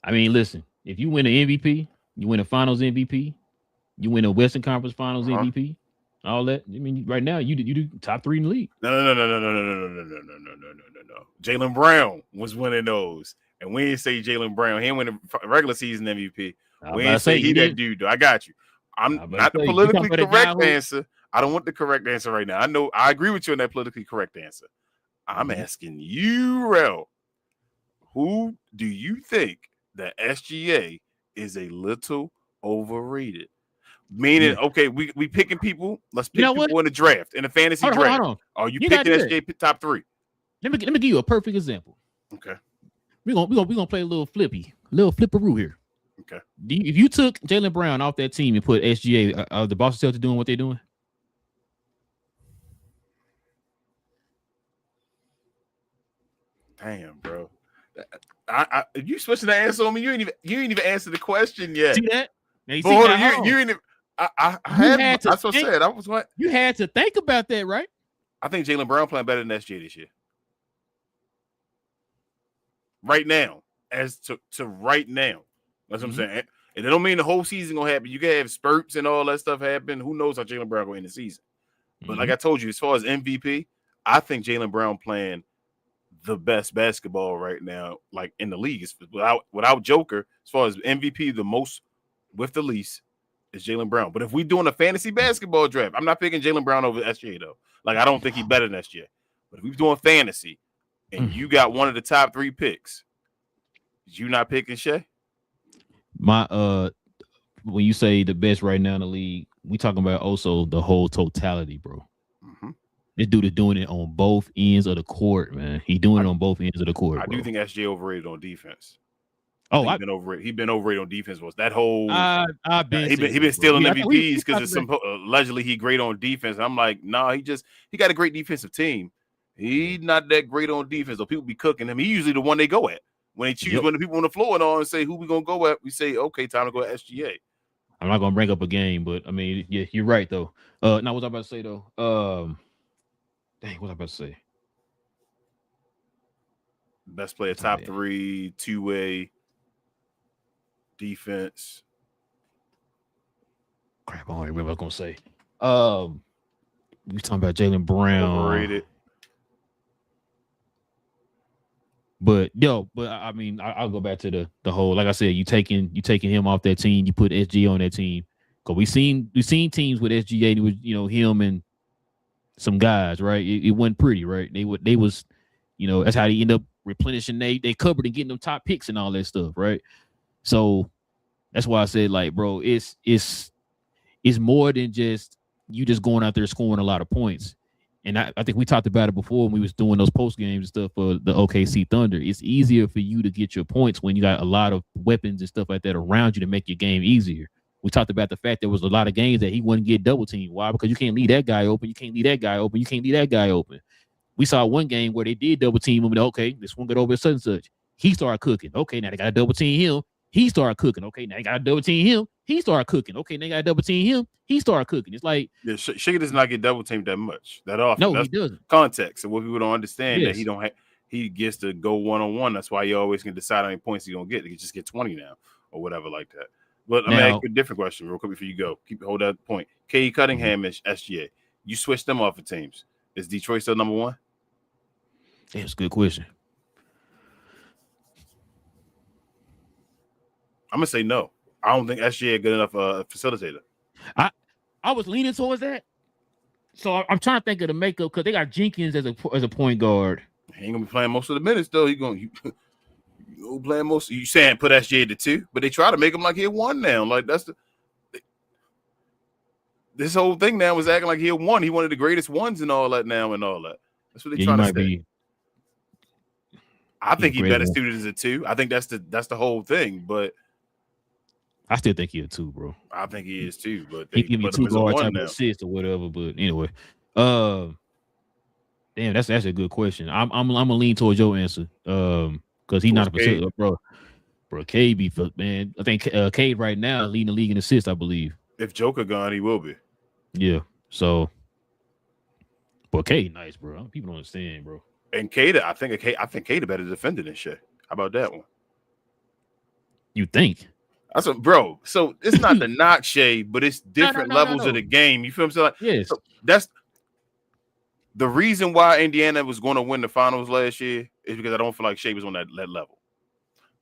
I mean, listen, if you win an MVP, you win a Finals MVP, you win a Western Conference Finals MVP, all that. I mean, right now you do top 3 in the league. No. Jaylen Brown was winning those, and we didn't say Jaylen Brown. He didn't win a regular season MVP. We didn't say he that dude. Though I got you. I'm not the politically correct answer. I don't want the correct answer right now. I know I agree with you on that politically correct answer. I'm asking you, Rel, who do you think that SGA is a little overrated? Meaning, okay, we picking people. Let's pick people in the draft, in the fantasy draft. Hold on. Are you picking SGA top 3? Let me give you a perfect example. Okay. We're gonna play a little flipperoo here. Okay. If you took Jaylen Brown off that team and put SGA, the Boston Celtics doing what they're doing? Damn, bro. I you switching the answer on me? You ain't even answered the question yet. See that? Now you ain't even. That's what I said. I was what you had to think about that, right? I think Jaylen Brown playing better than SGA this year. Right now, as to right now, that's what I'm saying. And it don't mean the whole season gonna happen. You can have spurts and all that stuff happen. Who knows how Jaylen Brown going in the season? But like I told you, as far as MVP, I think Jaylen Brown playing the best basketball right now, like in the league, without Joker. As far as MVP, the most with the least is Jaylen Brown. But if we doing a fantasy basketball draft, I'm not picking Jaylen Brown over SGA though. Like I don't think he's better than SGA. But if we're doing fantasy, and you got one of the top 3 picks, you not picking Shea? My when you say the best right now in the league, we talking about also the whole totality, bro. This dude is doing it on both ends of the court, man. He doing it on both ends of the court. I do think SGA overrated on defense. He's been overrated. He's been overrated on defense. Was that whole? He been stealing MVPs because allegedly he great on defense. I'm like, nah, he got a great defensive team. He's not that great on defense. So people be cooking him. He's usually the one they go at when they choose when the people on the floor and all and say who we gonna go at. We say okay, time to go at SGA. I'm not gonna bring up a game, but I mean, yeah, you're right though. Now what was I about to say though? Dang, what was I about to say? Best player, top 3, 2-way defense. Crap, I don't remember what I was gonna say. We talking about Jaylen Brown. Overrated. But I mean, I'll go back to the whole. Like I said, you taking him off that team, you put SGA on that team. Cause we seen teams with SGA, with him and some guys, right? It wasn't pretty, right? They was, that's how they end up replenishing they cupboard and getting them top picks and all that stuff, right? So that's why I said, like, bro, it's more than just you just going out there scoring a lot of points. And I think we talked about it before when we was doing those post games and stuff for the OKC Thunder. It's easier for you to get your points when you got a lot of weapons and stuff like that around you to make your game easier. We talked about the fact there was a lot of games that he wouldn't get double teamed. Why? Because you can't leave that guy open. You can't leave that guy open. You can't leave that guy open. We saw one game where they did double team him. And okay, this one got over such and such. He started cooking. Okay, now they got to double team him. He started cooking. Okay, now they got to double team him. He started cooking. Okay, now they got to double team him. He started cooking. It's like Sugar does not get double teamed that much, that often. No, that's he doesn't. Context, and what people don't understand that he gets to go 1-on-1. That's why you always can decide how many points he's gonna get. He can just get 20 now or whatever like that. But I'm gonna ask you a different question real quick before you go. Hold that point. K. Cunningham and SGA. You switch them off of teams. Is Detroit still number 1? Yeah, it's a good question. I'm gonna say no. I don't think SGA a good enough facilitator. I was leaning towards that. So I'm trying to think of the makeup because they got Jenkins as a point guard. He ain't gonna be playing most of the minutes though. You playing most. You saying put SGA to 2, but they try to make him like he 1 now. Like that's this whole thing now is acting like he 1. He one of the greatest ones and all that now and all that. That's what they trying to say. I think he better suited as a 2. I think that's the whole thing, but I still think he's a 2, bro. I think he is too, but he give me 2 guard type of assist or whatever. But anyway, damn, that's a good question. I'm gonna lean towards your answer, because he's not a facilitator, bro. Bro, Cade be man. I think Cade right now leading the league in assists, I believe. If Joker gone, he will be. Yeah. So, but Cade nice, bro. People don't understand, bro. And Cade, I think Cade a better defender than Shea. How about that one? You think? That's what, bro. So it's not the knock Shea, but it's different levels of the game. You feel what I'm saying? Like, yes. So that's the reason why Indiana was going to win the finals last year is because I don't feel like Shea was on that level.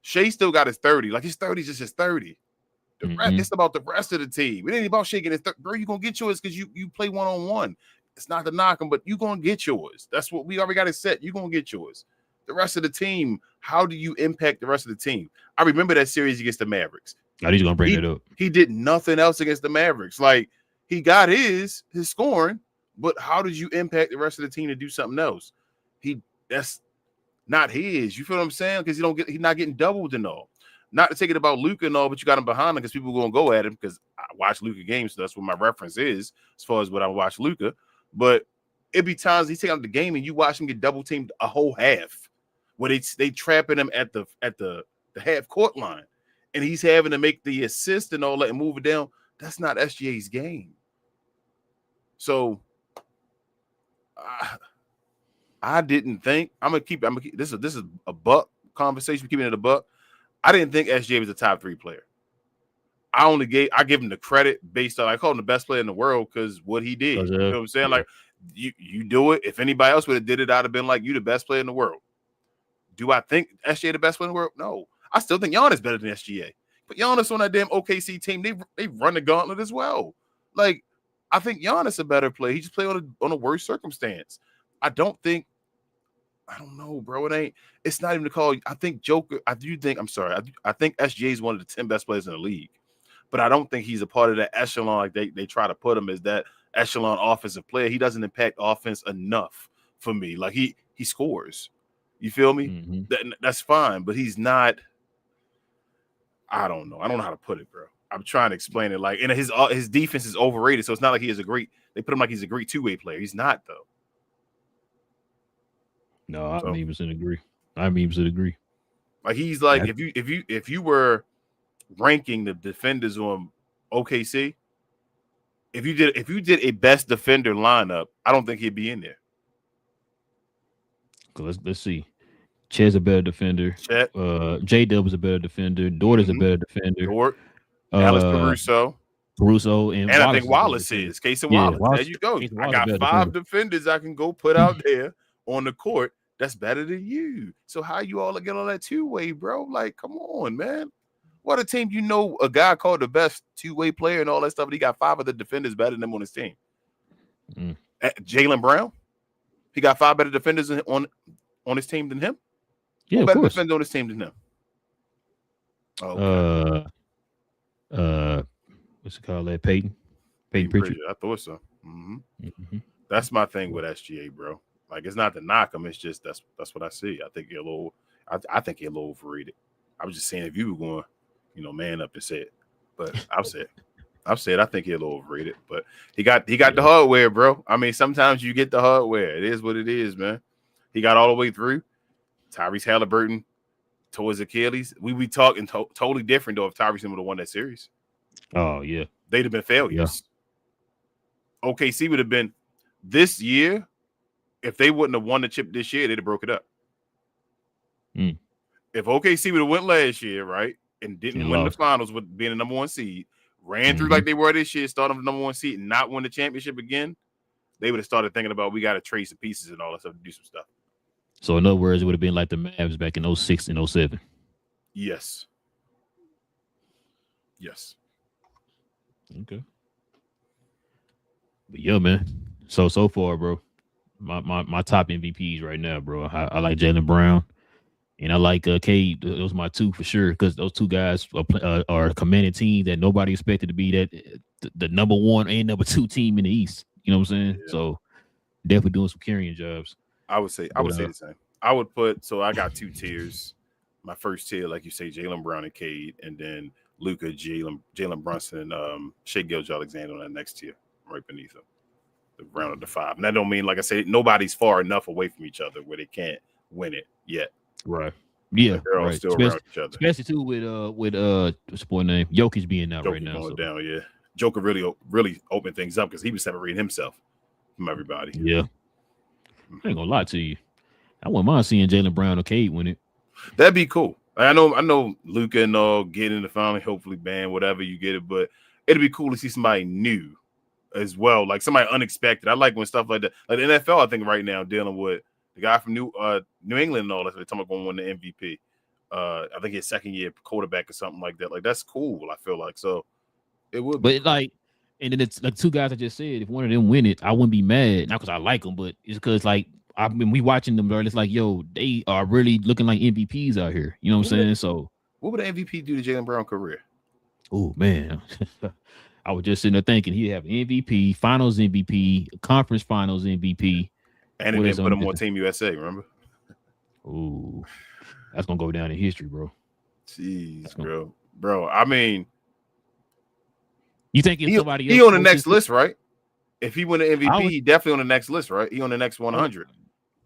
Shea still got his 30. Like his 30 is just his 30. It's about the rest of the team. It ain't about shaking his 30. Bro, you're going to get yours because you play one-on-one. It's not to knock him, but you're going to get yours. That's what we already got it set. You're going to get yours. The rest of the team, how do you impact the rest of the team? I remember that series against the Mavericks. I he's going to bring that up. He did nothing else against the Mavericks. Like, he got his scoring, but how did you impact the rest of the team to do something else? That's not his. You feel what I'm saying? Because he's not getting doubled and all. Not to take it about Luka and all, but you got him behind him because people are going to go at him because I watch Luka games, so that's what my reference is as far as what I watch Luka. But it be times he take out the game and you watch him get double teamed a whole half, where they trapping him at the half court line, and he's having to make the assist and all that and move it down. That's not SGA's game. So I didn't think this is a buck conversation. We're keeping it a buck. I didn't think SGA was a top 3 player. I give him the credit based on I call him the best player in the world because what he did. You know what I'm saying? Yeah. Like you do it. If anybody else would have did it, I'd have been like, you the best player in the world. Do I think SGA the best player in the world? No. I still think Giannis better than SGA. But Giannis on that damn OKC team, they run the gauntlet as well. Like, I think Giannis a better player. He just played on a worse circumstance. I don't know, bro. It's not even the call. I think I think SGA is one of the 10 best players in the league. But I don't think he's a part of that echelon. Like they try to put him as that echelon offensive player. He doesn't impact offense enough for me. Like he scores. You feel me? Mm-hmm. That's fine, but he's not. I don't know. I don't know how to put it, bro. I'm trying to explain it. Like, and his defense is overrated, so it's not like they put him like he's a great 2-way player. He's not though. No, I 100% agree. I 100% agree. Like he's like if you were ranking the defenders on OKC, if you did a best defender lineup, I don't think he'd be in there. Let's see. Chet's a better defender. J-Dub is a better defender. Dort is a better defender. Dort, Alex Caruso, and I think Wallace is. Casey Wallace. There you go. I got 5 defenders I can go put out there on the court. That's better than you. So how you all get on that 2-way, bro? Like, come on, man. What a team, a guy called the best 2-way player and all that stuff, but he got 5 of the defenders better than him on his team. Jaylen Brown, he got 5 better defenders on his team than him. Yeah, better defenders on his team than him. What's it called? That Peyton Pritchard. I thought so. Mm-hmm. That's my thing with SGA, bro. Like, it's not to knock him. It's just that's what I see. I think you're I think you're a little overrated. I was just saying if you were going, man up and say it. But I've said I think you're a little overrated. But he got the hardware, bro. I mean, sometimes you get the hardware. It is what it is, man. He got all the way through. Tyrese Halliburton towards Achilles. We talking totally different though if Tyrese would have won that series. Oh yeah, they'd have been failures. Yeah. OKC would have been this year. If they wouldn't have won the chip this year, they'd have broke it up. If OKC would have went last year, right, and didn't win the finals with being the number 1 seed, ran through like they were this year, starting with the number 1 seed and not win the championship again, they would have started thinking about we got to trade some pieces and all that stuff to do some stuff. So in other words, it would have been like the Mavs back in 06 and 07. Yes. Okay. But yeah, man. So far, bro. My top MVPs right now, bro. I like Jaylen Brown, and I like Cade. Those are my 2 for sure because those 2 guys are commanding teams that nobody expected to be the number 1 and number 2 team in the East. You know what I'm saying? Yeah. So definitely doing some carrying jobs. I would say the same. I would I got 2 tiers. My first tier, like you say, Jaylen Brown and Cade, and then Luka, Jalen Brunson, and Shai Gilgeous-Alexander on that next tier, right beneath him. The round of the 5. And that don't mean, like I said, nobody's far enough away from each other where they can't win it yet. Right. Yeah, like they're all right. still around each other. Especially too with what's the boy name? Jokic being out right now. Going down, yeah. Joker really opened things up because he was separating himself from everybody. Yeah. I ain't gonna lie to you. I wouldn't mind seeing Jaylen Brown or Cade win it. That'd be cool. I know Luka and all get in the finale, hopefully ban whatever you get it, but it'd be cool to see somebody new as well, like somebody unexpected. I like when stuff like that, like the NFL. I think right now dealing with the guy from New England and all that. They're talking about going to win the MVP. I think his second year quarterback or something like that. Like that's cool. I feel like so it would. But like, and then it's like two guys I just said. If one of them win it, I wouldn't be mad. Not because I like them, but it's because like I've been watching them, bro. It's like, yo, they are really looking like MVPs out here. You know what I'm saying? So, what would the MVP do to Jaylen Brown's career? Oh man, I was just sitting there thinking he'd have MVP, Finals MVP, Conference Finals MVP, and they put him on Team USA. Remember? Ooh, that's gonna go down in history, bro. Jeez, bro. I mean, you think if somebody else he on the next list, right? If he win the MVP, he definitely on the next list, right? He on the next 100.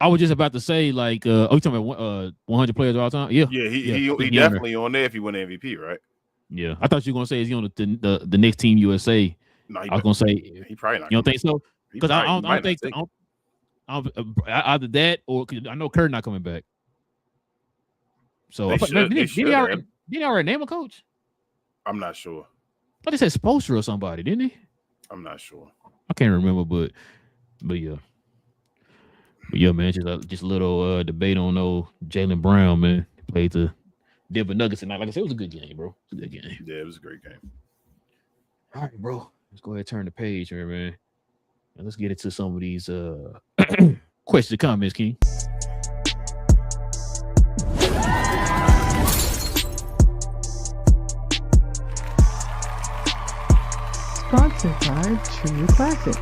I was just about to say, like, you talking about 100 players of all time? Yeah, he definitely on there if he win the MVP, right? Yeah, I thought you were gonna say is he on the next Team USA? No, I was gonna say he probably not. You don't think so? Because I don't think either that or I know Kerr not coming back. So did he already name a coach? I'm not sure. I thought he said Spoelstra or somebody, didn't he? I'm not sure. I can't remember, but yeah. But yeah, man, just a little debate on Jaylen Brown, man. He played the Denver Nuggets tonight. Like I said, it was a good game, bro. It was a good game. Yeah, it was a great game. All right, bro. Let's go ahead and turn the page here, man. And let's get into some of these questions and comments, King. Sponsored by True Classic.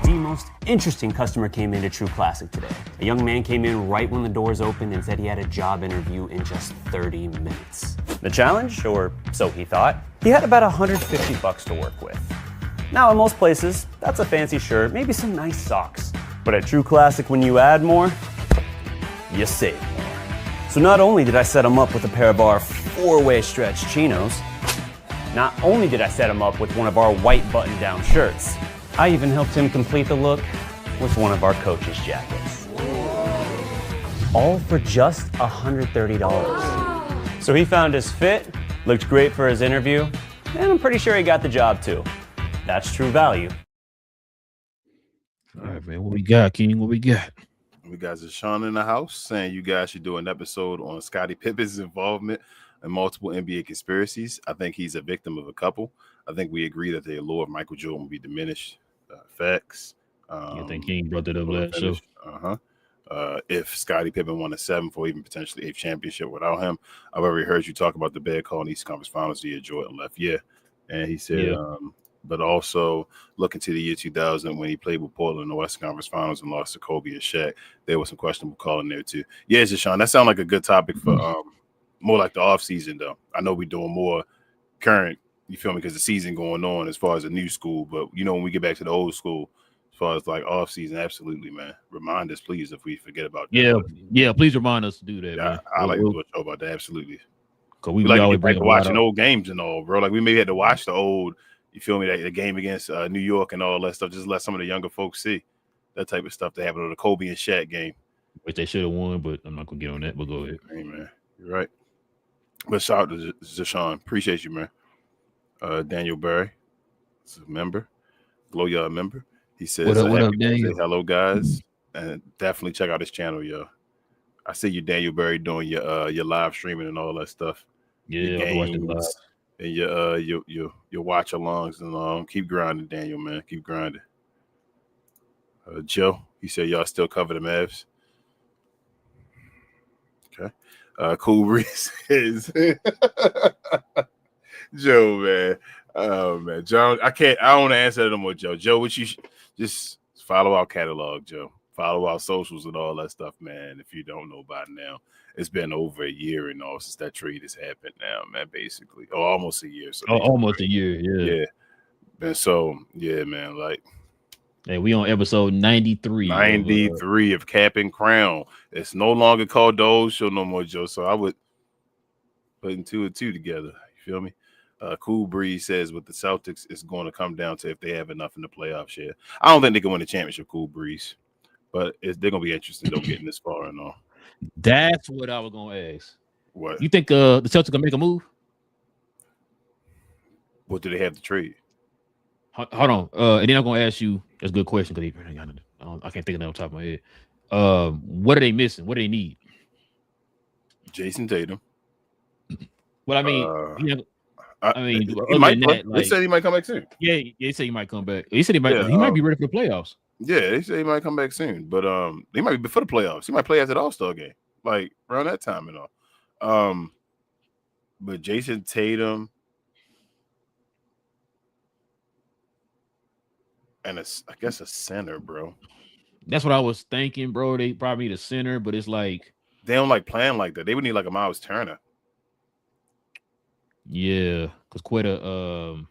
The most interesting customer came into True Classic today. A young man came in right when the doors opened and said he had a job interview in just 30 minutes. The challenge, or so he thought, he had about $150 to work with. Now, in most places, that's a fancy shirt, maybe some nice socks. But at True Classic, when you add more, you save more. So not only did I set him up with a pair of our 4-way stretch chinos, not only did I set him up with one of our white button-down shirts, I even helped him complete the look with one of our coach's jackets. All for just $130. So he found his fit, looked great for his interview, and I'm pretty sure he got the job too. That's true value. All right, man. What we got, King? What we got? We got Sean in the house saying you guys should do an episode on Scottie Pippen's involvement in multiple NBA conspiracies. I think he's a victim of a couple. I think we agree that the allure of Michael Jordan will be diminished. Facts. You think King brought that up last show? If Scottie Pippen won a 7th or even potentially 8th championship without him, I've already heard you talk about the bad call in East Conference Finals the year Jordan left. Yeah. And he said, but also look into the year 2000 when he played with Portland in the Western Conference Finals and lost to Kobe and Shaq. There was some questionable calling there too. Yeah, Deshaun, that sounds like a good topic for more like the off season though. I know we're doing more current, you feel me, because the season going on as far as the new school, but you know when we get back to the old school, as far as like off season, absolutely, man. Remind us, please, if we forget about that. Yeah. Please remind us to do that, man. I like to do a show about that, absolutely. Because we like to get back to watching old games and all, bro. Like we maybe had to watch the old, you feel me, the game against New York and all that stuff. Just let some of the younger folks see that type of stuff that happened on the Kobe and Shaq game, which they should have won, but I'm not gonna get on that. But go ahead. Hey, man, you're right. But shout out to Deshaun. Appreciate you, man. Daniel Berry, is a member, Glow Yard member. He says, what up, Daniel? Say hello, guys, and definitely check out his channel, yo. I see you, Daniel Berry, doing your live streaming and all that stuff. Yeah, I'm watching live. And your watch alongs and keep grinding, Daniel, man. Keep grinding. Joe, he said y'all still cover the Mavs. Okay. Cool Breeze is Joe, man. Oh man, John. I don't want to answer that no more, Joe. Joe, what you just follow our catalog, Joe. Follow our socials and all that stuff, man. If you don't know by now, it's been over a year and all since that trade has happened now, man. Basically, almost a year. So almost a year, yeah. And so, yeah, man. Like, Hey, we on episode 93. 93 of Cap and Crown. It's no longer called the old show no more, Joe. So I would put 2 and 2 together. You feel me? Cool Breeze says with the Celtics, it's going to come down to if they have enough in the playoffs. Yeah, I don't think they can win the championship, Cool Breeze, but they're going to be interested though getting this far and all. That's what I was going to ask. What you think? The Celtics gonna make a move? What do they have to trade? Hold on, and then I'm going to ask you. That's a good question because I can't think of that on top of my head. What are they missing? What do they need? Jason Tatum. Well, I mean, he might. They said he might come back soon. Yeah, they say he might come back. He said he might. He might be ready for the playoffs. Yeah, they say he might come back soon, but he might be before the playoffs. He might play after the All-Star game, like around that time and all. But Jason Tatum and I guess a center, bro. That's what I was thinking, bro. They probably need a center, but it's like they don't like playing like that. They would need like a Miles Turner. Yeah, because Quetta,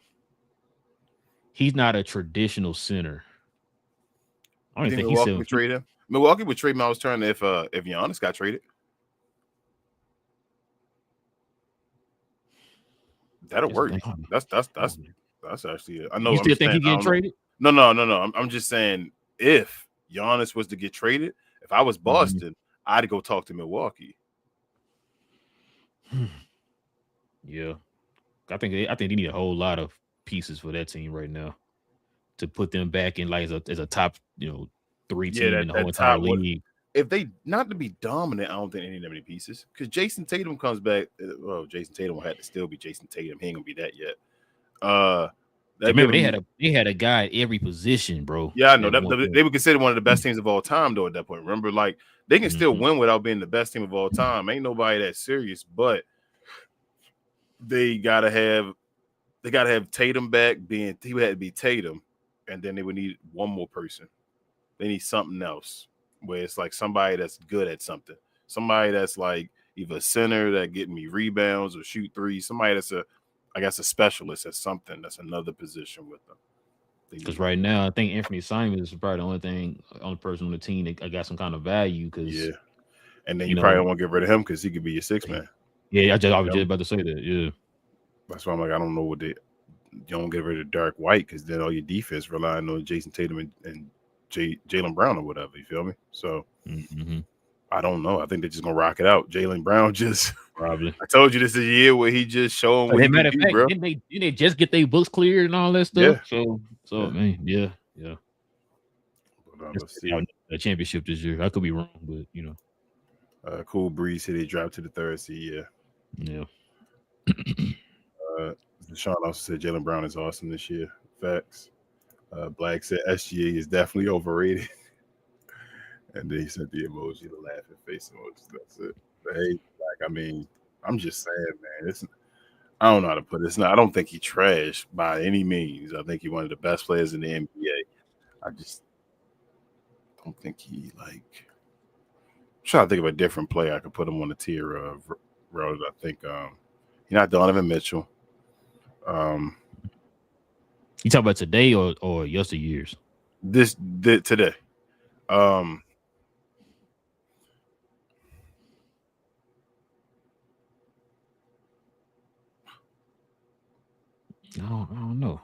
he's not a traditional center. I don't think Milwaukee would trade him. Milwaukee would trade Miles Turner if Giannis got traded. That'll work. That's actually it. I know. You still think he's getting traded? No. I'm just saying if Giannis was to get traded, if I was Boston, I'd go talk to Milwaukee. Yeah, I think they need a whole lot of pieces for that team right now to put them back in like as a top 3 team in the whole entire league. If they not to be dominant, I don't think they need that many pieces because Jason Tatum comes back. Well, Jason Tatum will have to still be Jason Tatum. He ain't gonna be that yet. Remember they had a guy at every position, bro. Yeah, I know they would consider one of the best teams of all time though. At that point, remember, like they can still win without being the best team of all time. Ain't nobody that serious, but they gotta have Tatum back. He would have to be Tatum, and then they would need one more person. They need something else where it's like somebody that's good at something. Somebody that's like either a center that get me rebounds or shoot threes. Somebody that's a specialist at something. That's another position with them. Because right now, I think Anthony Simons is probably the only person on the team that got some kind of value. Because and then you probably don't want to get rid of him because he could be your 6 man. Yeah, I was just about to say that. Yeah, that's why I'm like, I don't know what you don't get rid of Derek White because then all your defense relying on Jason Tatum and Jaylen Brown or whatever. You feel me? So I don't know. I think they're just gonna rock it out. Jaylen Brown just probably. I told you this is a year where he just showing what he can do, bro. Didn't they just get their books cleared and all that stuff? Yeah. So man, yeah. But, let's see a championship this year. I could be wrong, but Cool Breeze said they dropped to the 3rd seed. Yeah. Sean also said Jaylen Brown is awesome this year. Facts. Black said SGA is definitely overrated. And then he sent the emoji, the laughing face emoji. That's it. But hey, Black, I mean, I'm just saying, man, I don't know how to put it. I don't think he trashed by any means. I think he's one of the best players in the NBA. I just don't think he I'm trying to think of a different player I could put him on the tier of road. I think he's not Donovan Mitchell. You talk about today or yesteryears? Today. I don't know.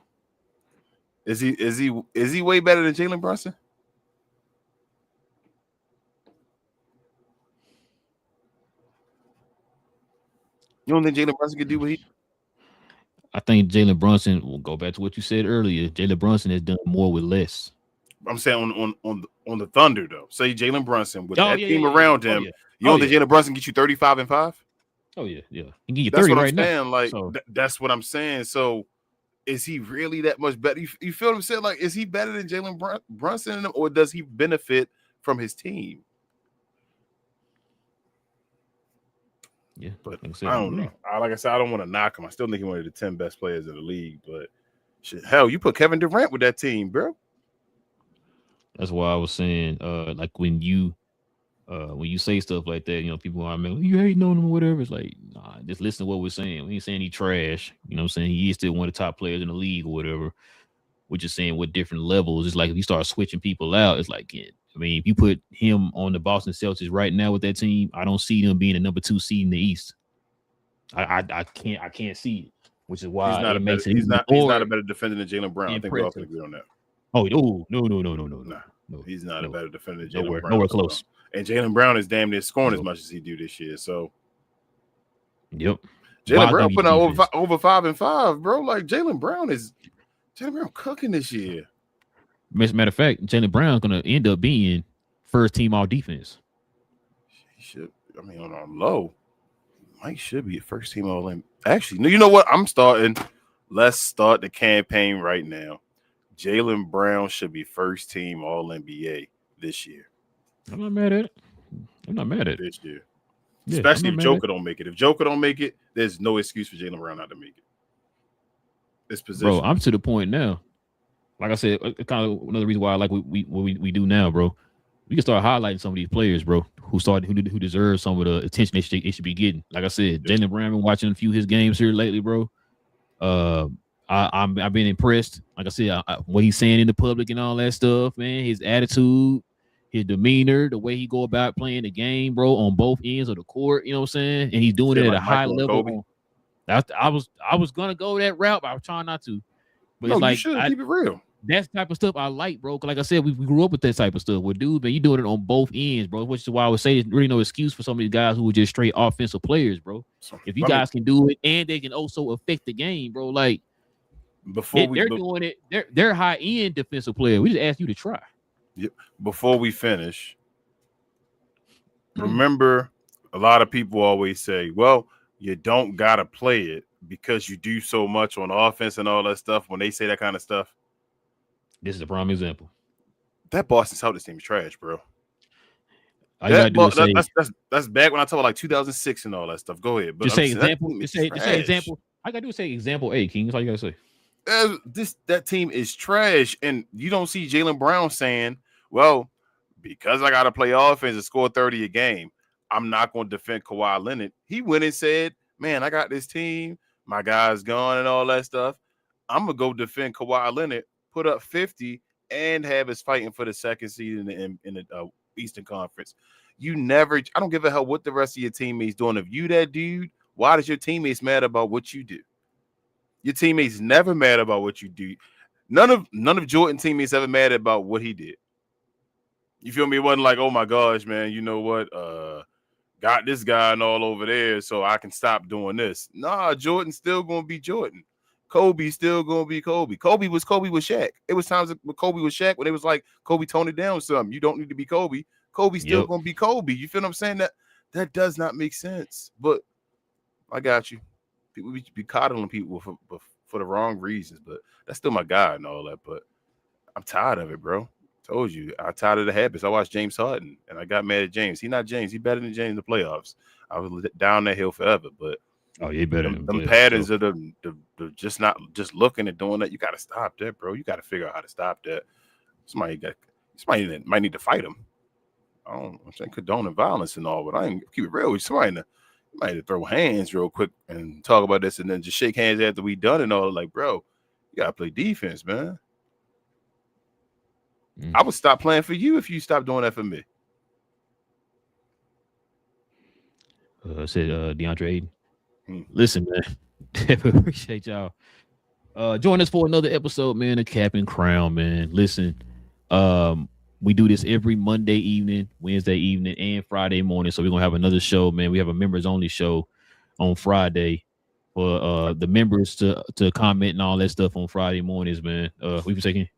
Is he way better than Jalen Brunson? You don't think Jalen Brunson can do what he? I think Jalen Brunson will go back to what you said earlier. Jalen Brunson has done more with less. I'm saying on the Thunder though. Say Jalen Brunson with that team around him. You don't think Jalen Brunson get you 35 and 5? Oh yeah. He can get you 30 right now. Like that's what I'm saying. So is he really that much better? You feel what I'm saying? Like, is he better than Jalen Brunson, or does he benefit from his team? Yeah, but I don't know. Like I said, I don't want to knock him. I still think he's one of the 10 best players in the league. But shit, hell, you put Kevin Durant with that team, bro. That's why I was saying, like when you say stuff like that, people are like, you hating on him or whatever. It's like, nah, just listen to what we're saying. We ain't saying he trash. You know what I'm saying? He is still one of the top players in the league or whatever. we're just saying what different levels. It's like if you start switching people out, it's like, I mean, if you put him on the Boston Celtics right now with that team, I don't see them being the number 2 seed in the East. I can't see it, which is why it makes it. He's not a better defender than Jaylen Brown. I think we all can agree on that. Oh no, he's not a better defender than Jaylen Brown. Nowhere close. And Jaylen Brown is damn near scoring as much as he do this year. So, yep. Jaylen Brown put out over 5 and 5, bro. Like Jaylen Brown cooking this year. Matter of fact, Jaylen Brown's gonna end up being first team all defense. He should. I mean, on low, Mike should be a first team all in. Actually, no. You know what? I'm starting. Let's start the campaign right now. Jaylen Brown should be first team all NBA this year. I'm not mad at it. This year. Yeah, especially if Joker don't make it. If Joker don't make it, there's no excuse for Jaylen Brown not to make it. This position. Bro, I'm to the point now. Like I said, kind of another reason why I like what we do now, bro. We can start highlighting some of these players, bro, who deserve some of the attention they should be getting. Like I said, Jaylen Brown, been watching a few of his games here lately, bro. I've been impressed. Like I said, what he's saying in the public and all that stuff, man. His attitude, his demeanor, the way he go about playing the game, bro, on both ends of the court. You know what I'm saying? And he's doing it at a high level. I was gonna go that route, but I was trying not to. But it's like, you should keep it real. That's the type of stuff I like, bro. Like I said, we grew up with that type of stuff. Well, dude, man, you doing it on both ends, bro. Which is why I would say there's really no excuse for some of these guys who are just straight offensive players, bro. If you guys can do it and they can also affect the game, bro, like doing it, they're high end defensive player. We just ask you to try. Yep. Before we finish, remember, a lot of people always say, well, you don't gotta play it because you do so much on offense and all that stuff. When they say that kind of stuff, this is a prime example. That Boston Celtics team is trash, bro. That's back when I talk about like 2006 and all that stuff. Go ahead. But just say example. Just say example. I gotta do is say example A, King. That's all you gotta say. That team is trash, and you don't see Jaylen Brown saying, well, because I gotta play offense and score 30 a game, I'm not going to defend Kawhi Leonard. He went and said, man, I got this team. My guy's gone and all that stuff. I'm going to go defend Kawhi Leonard, put up 50, and have us fighting for the second seed in the Eastern Conference. I don't give a hell what the rest of your teammates doing. If you that dude, why does your teammates mad about what you do? Your teammates never mad about what you do. None of Jordan's teammates ever mad about what he did. You feel me? It wasn't like, oh my gosh, man, you know what? Got this guy and all over there, so I can stop doing this. Nah, Jordan's still gonna be Jordan. Kobe's still gonna be Kobe. Kobe was Shaq. It was times when Kobe was Shaq when it was like Kobe toned it down some. You don't need to be Kobe. Kobe's still gonna be Kobe. You feel what I'm saying? That does not make sense. But I got you. People be coddling people for the wrong reasons, but that's still my guy and all that. But I'm tired of it, bro. Told you, I'm tired of the habits. I watched James Harden, and I got mad at James. He's not James. He's better than James in the playoffs. I was down that hill forever, but he better. Them patterns of the just looking at doing that. You got to stop that, bro. You got to figure out how to stop that. Somebody might need to fight him. I'm saying condoning violence and all, but I ain't keep it real with somebody. Might have to throw hands real quick and talk about this, and then just shake hands after we done and all. Like, bro, you gotta play defense, man. I would stop playing for you if you stopped doing that for me. Said DeAndre Ayton. Listen, man, appreciate y'all. Join us for another episode, man, of Cap and Crown, man. Listen, we do this every Monday evening, Wednesday evening, and Friday morning. So we're gonna have another show, man. We have a members only show on Friday for the members to comment and all that stuff on Friday mornings, man. We been taking.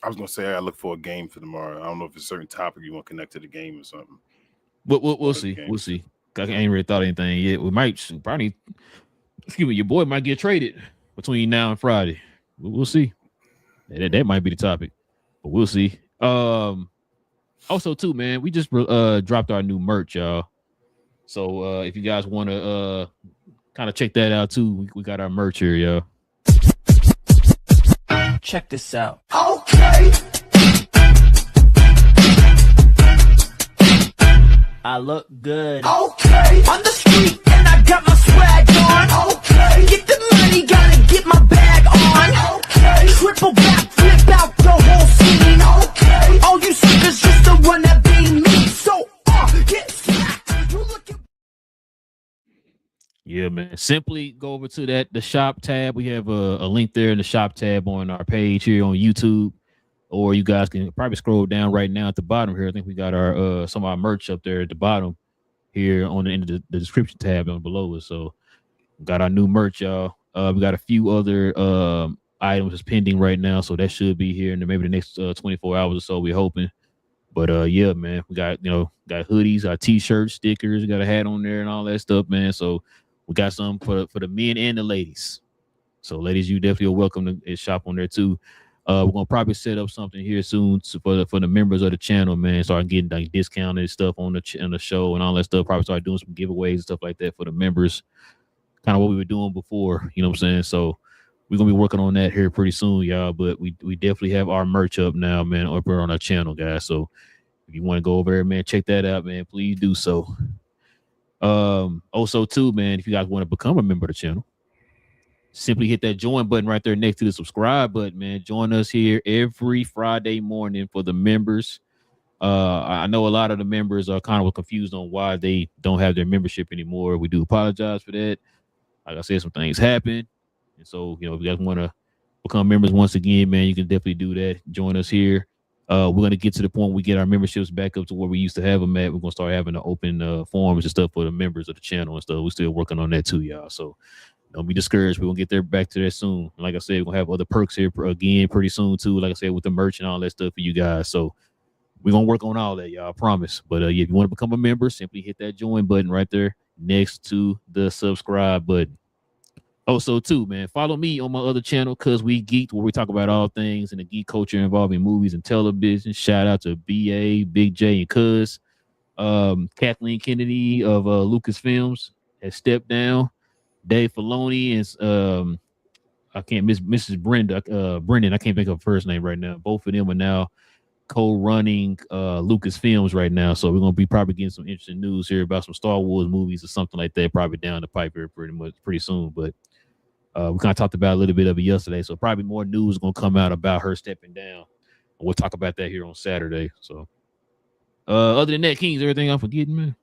I was gonna say I look for a game for tomorrow. I don't know if it's a certain topic you want to connect to the game or something. We'll see. We'll see. I ain't really thought anything yet. We might probably. Excuse me, your boy might get traded between now and Friday. We'll see. That might be the topic, but we'll see. Also too, man, we just dropped our new merch, y'all. So if you guys want to kind of check that out too, we got our merch here, y'all. Check this out. Okay. I look good. Okay. On the street and I got my swag on. Okay. Get the money, gotta get my bag on. Okay. Triple back flip about the whole scene, okay? All you suckers just the one that be me. So, get smacked. You look at Yeah, man. Simply go over to the shop tab. We have a link there in the shop tab on our page here on YouTube. Or you guys can probably scroll down right now at the bottom here. I think we got our some of our merch up there at the bottom here on the end of the description tab on below us. So got our new merch, y'all. We got a few other items that's pending right now, so that should be here in maybe the next 24 hours or so. We're hoping. But yeah, man, we got got hoodies, our t-shirts, stickers, we got a hat on there and all that stuff, man. So we got some for the men and the ladies. So ladies, you definitely are welcome to shop on there too. We're gonna probably set up something here soon for the members of the channel, man. Start getting like discounted stuff on the show and all that stuff. Probably start doing some giveaways and stuff like that for the members. Kind of what we were doing before, you know what I'm saying? So we're gonna be working on that here pretty soon, y'all. But we definitely have our merch up now, man, up here on our channel, guys. So if you want to go over there, man, check that out, man. Please do so. Also too, man, if you guys want to become a member of the channel, simply hit that join button right there next to the subscribe button, man. Join us here every Friday morning for the members. I know a lot of the members are kind of confused on why they don't have their membership anymore. We do apologize for that. Like I said, some things happen. And so, if you guys want to become members once again, man, you can definitely do that. Join us here. We're going to get to the point where we get our memberships back up to where we used to have them at. We're going to start having the open forums and stuff for the members of the channel and stuff. We're still working on that too, y'all. So don't be discouraged. We're going to get there back to that soon. Like I said, we're going to have other perks here again pretty soon too. Like I said, with the merch and all that stuff for you guys. So we're going to work on all that, y'all. I promise. But yeah, if you want to become a member, simply hit that join button right there next to the subscribe button. Also, too, man, follow me on my other channel, Cuz We Geeked, where we talk about all things in the geek culture involving movies and television. Shout out to BA, Big J, and Cuz. Kathleen Kennedy of Lucasfilms has stepped down. Dave Filoni and Mrs. Brendan, I can't think of her first name right now. Both of them are now co-running Lucasfilms right now. So we're gonna be probably getting some interesting news here about some Star Wars movies or something like that, probably down the pipe here pretty soon. But we kind of talked about a little bit of it yesterday, so probably more news is gonna come out about her stepping down. We'll talk about that here on Saturday. So other than that, Kings, everything I'm forgetting, man.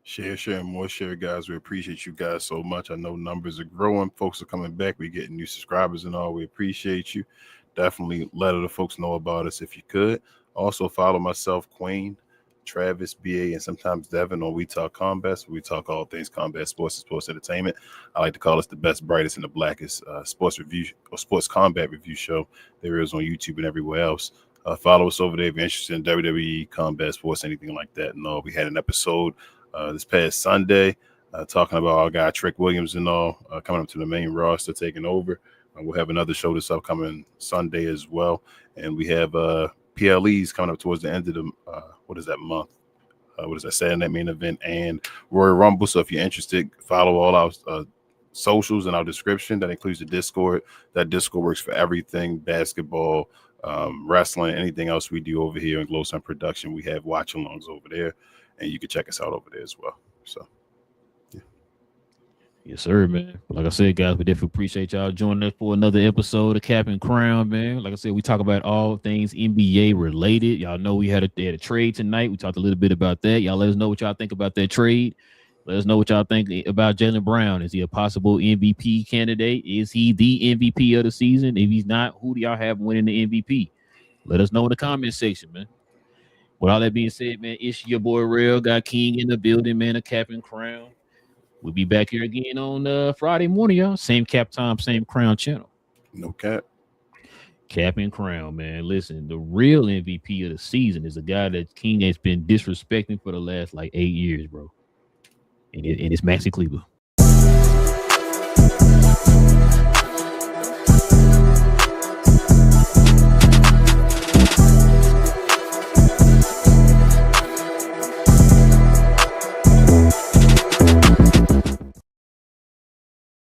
Share, and more share, guys. We appreciate you guys so much. I know numbers are growing. Folks are coming back. We're getting new subscribers and all. We appreciate you. Definitely let other folks know about us if you could. Also follow myself, Queen, Travis, BA, and sometimes Devin on We Talk Combat. So we talk all things combat sports and sports entertainment. I like to call us the best, brightest, and the blackest sports review or sports combat review show there is on YouTube and everywhere else. Follow us over there if you're interested in WWE, combat sports, anything like that. No, we had an episode this past Sunday talking about our guy Trick Williams and all coming up to the main roster, taking over. We'll have another show this upcoming Sunday as well. And we have PLEs coming up towards the end of the month? Saturday Night Main Event and Royal Rumble. So if you're interested, follow all our socials in our description. That includes the Discord. That Discord works for everything: basketball, wrestling, anything else we do over here in Glow Sun Production. We have watch-alongs over there, and you can check us out over there as well. So. Yes, sir, man. Like I said, guys, we definitely appreciate y'all joining us for another episode of Cap and Crown, man. Like I said, we talk about all things NBA related. Y'all know we had a trade tonight. We talked a little bit about that. Y'all let us know what y'all think about that trade. Let us know what y'all think about Jaylen Brown. Is he a possible MVP candidate? Is he the MVP of the season? If he's not, who do y'all have winning the MVP? Let us know in the comment section, man. With all that being said, man, it's your boy Relle, got King in the building, man, a Cap and Crown. We'll be back here again on Friday morning, y'all. Same cap time, same crown channel. No cap. Cap and Crown, man. Listen, the real MVP of the season is a guy that King has been disrespecting for the last 8 years, bro. And it's Maxi Kleber.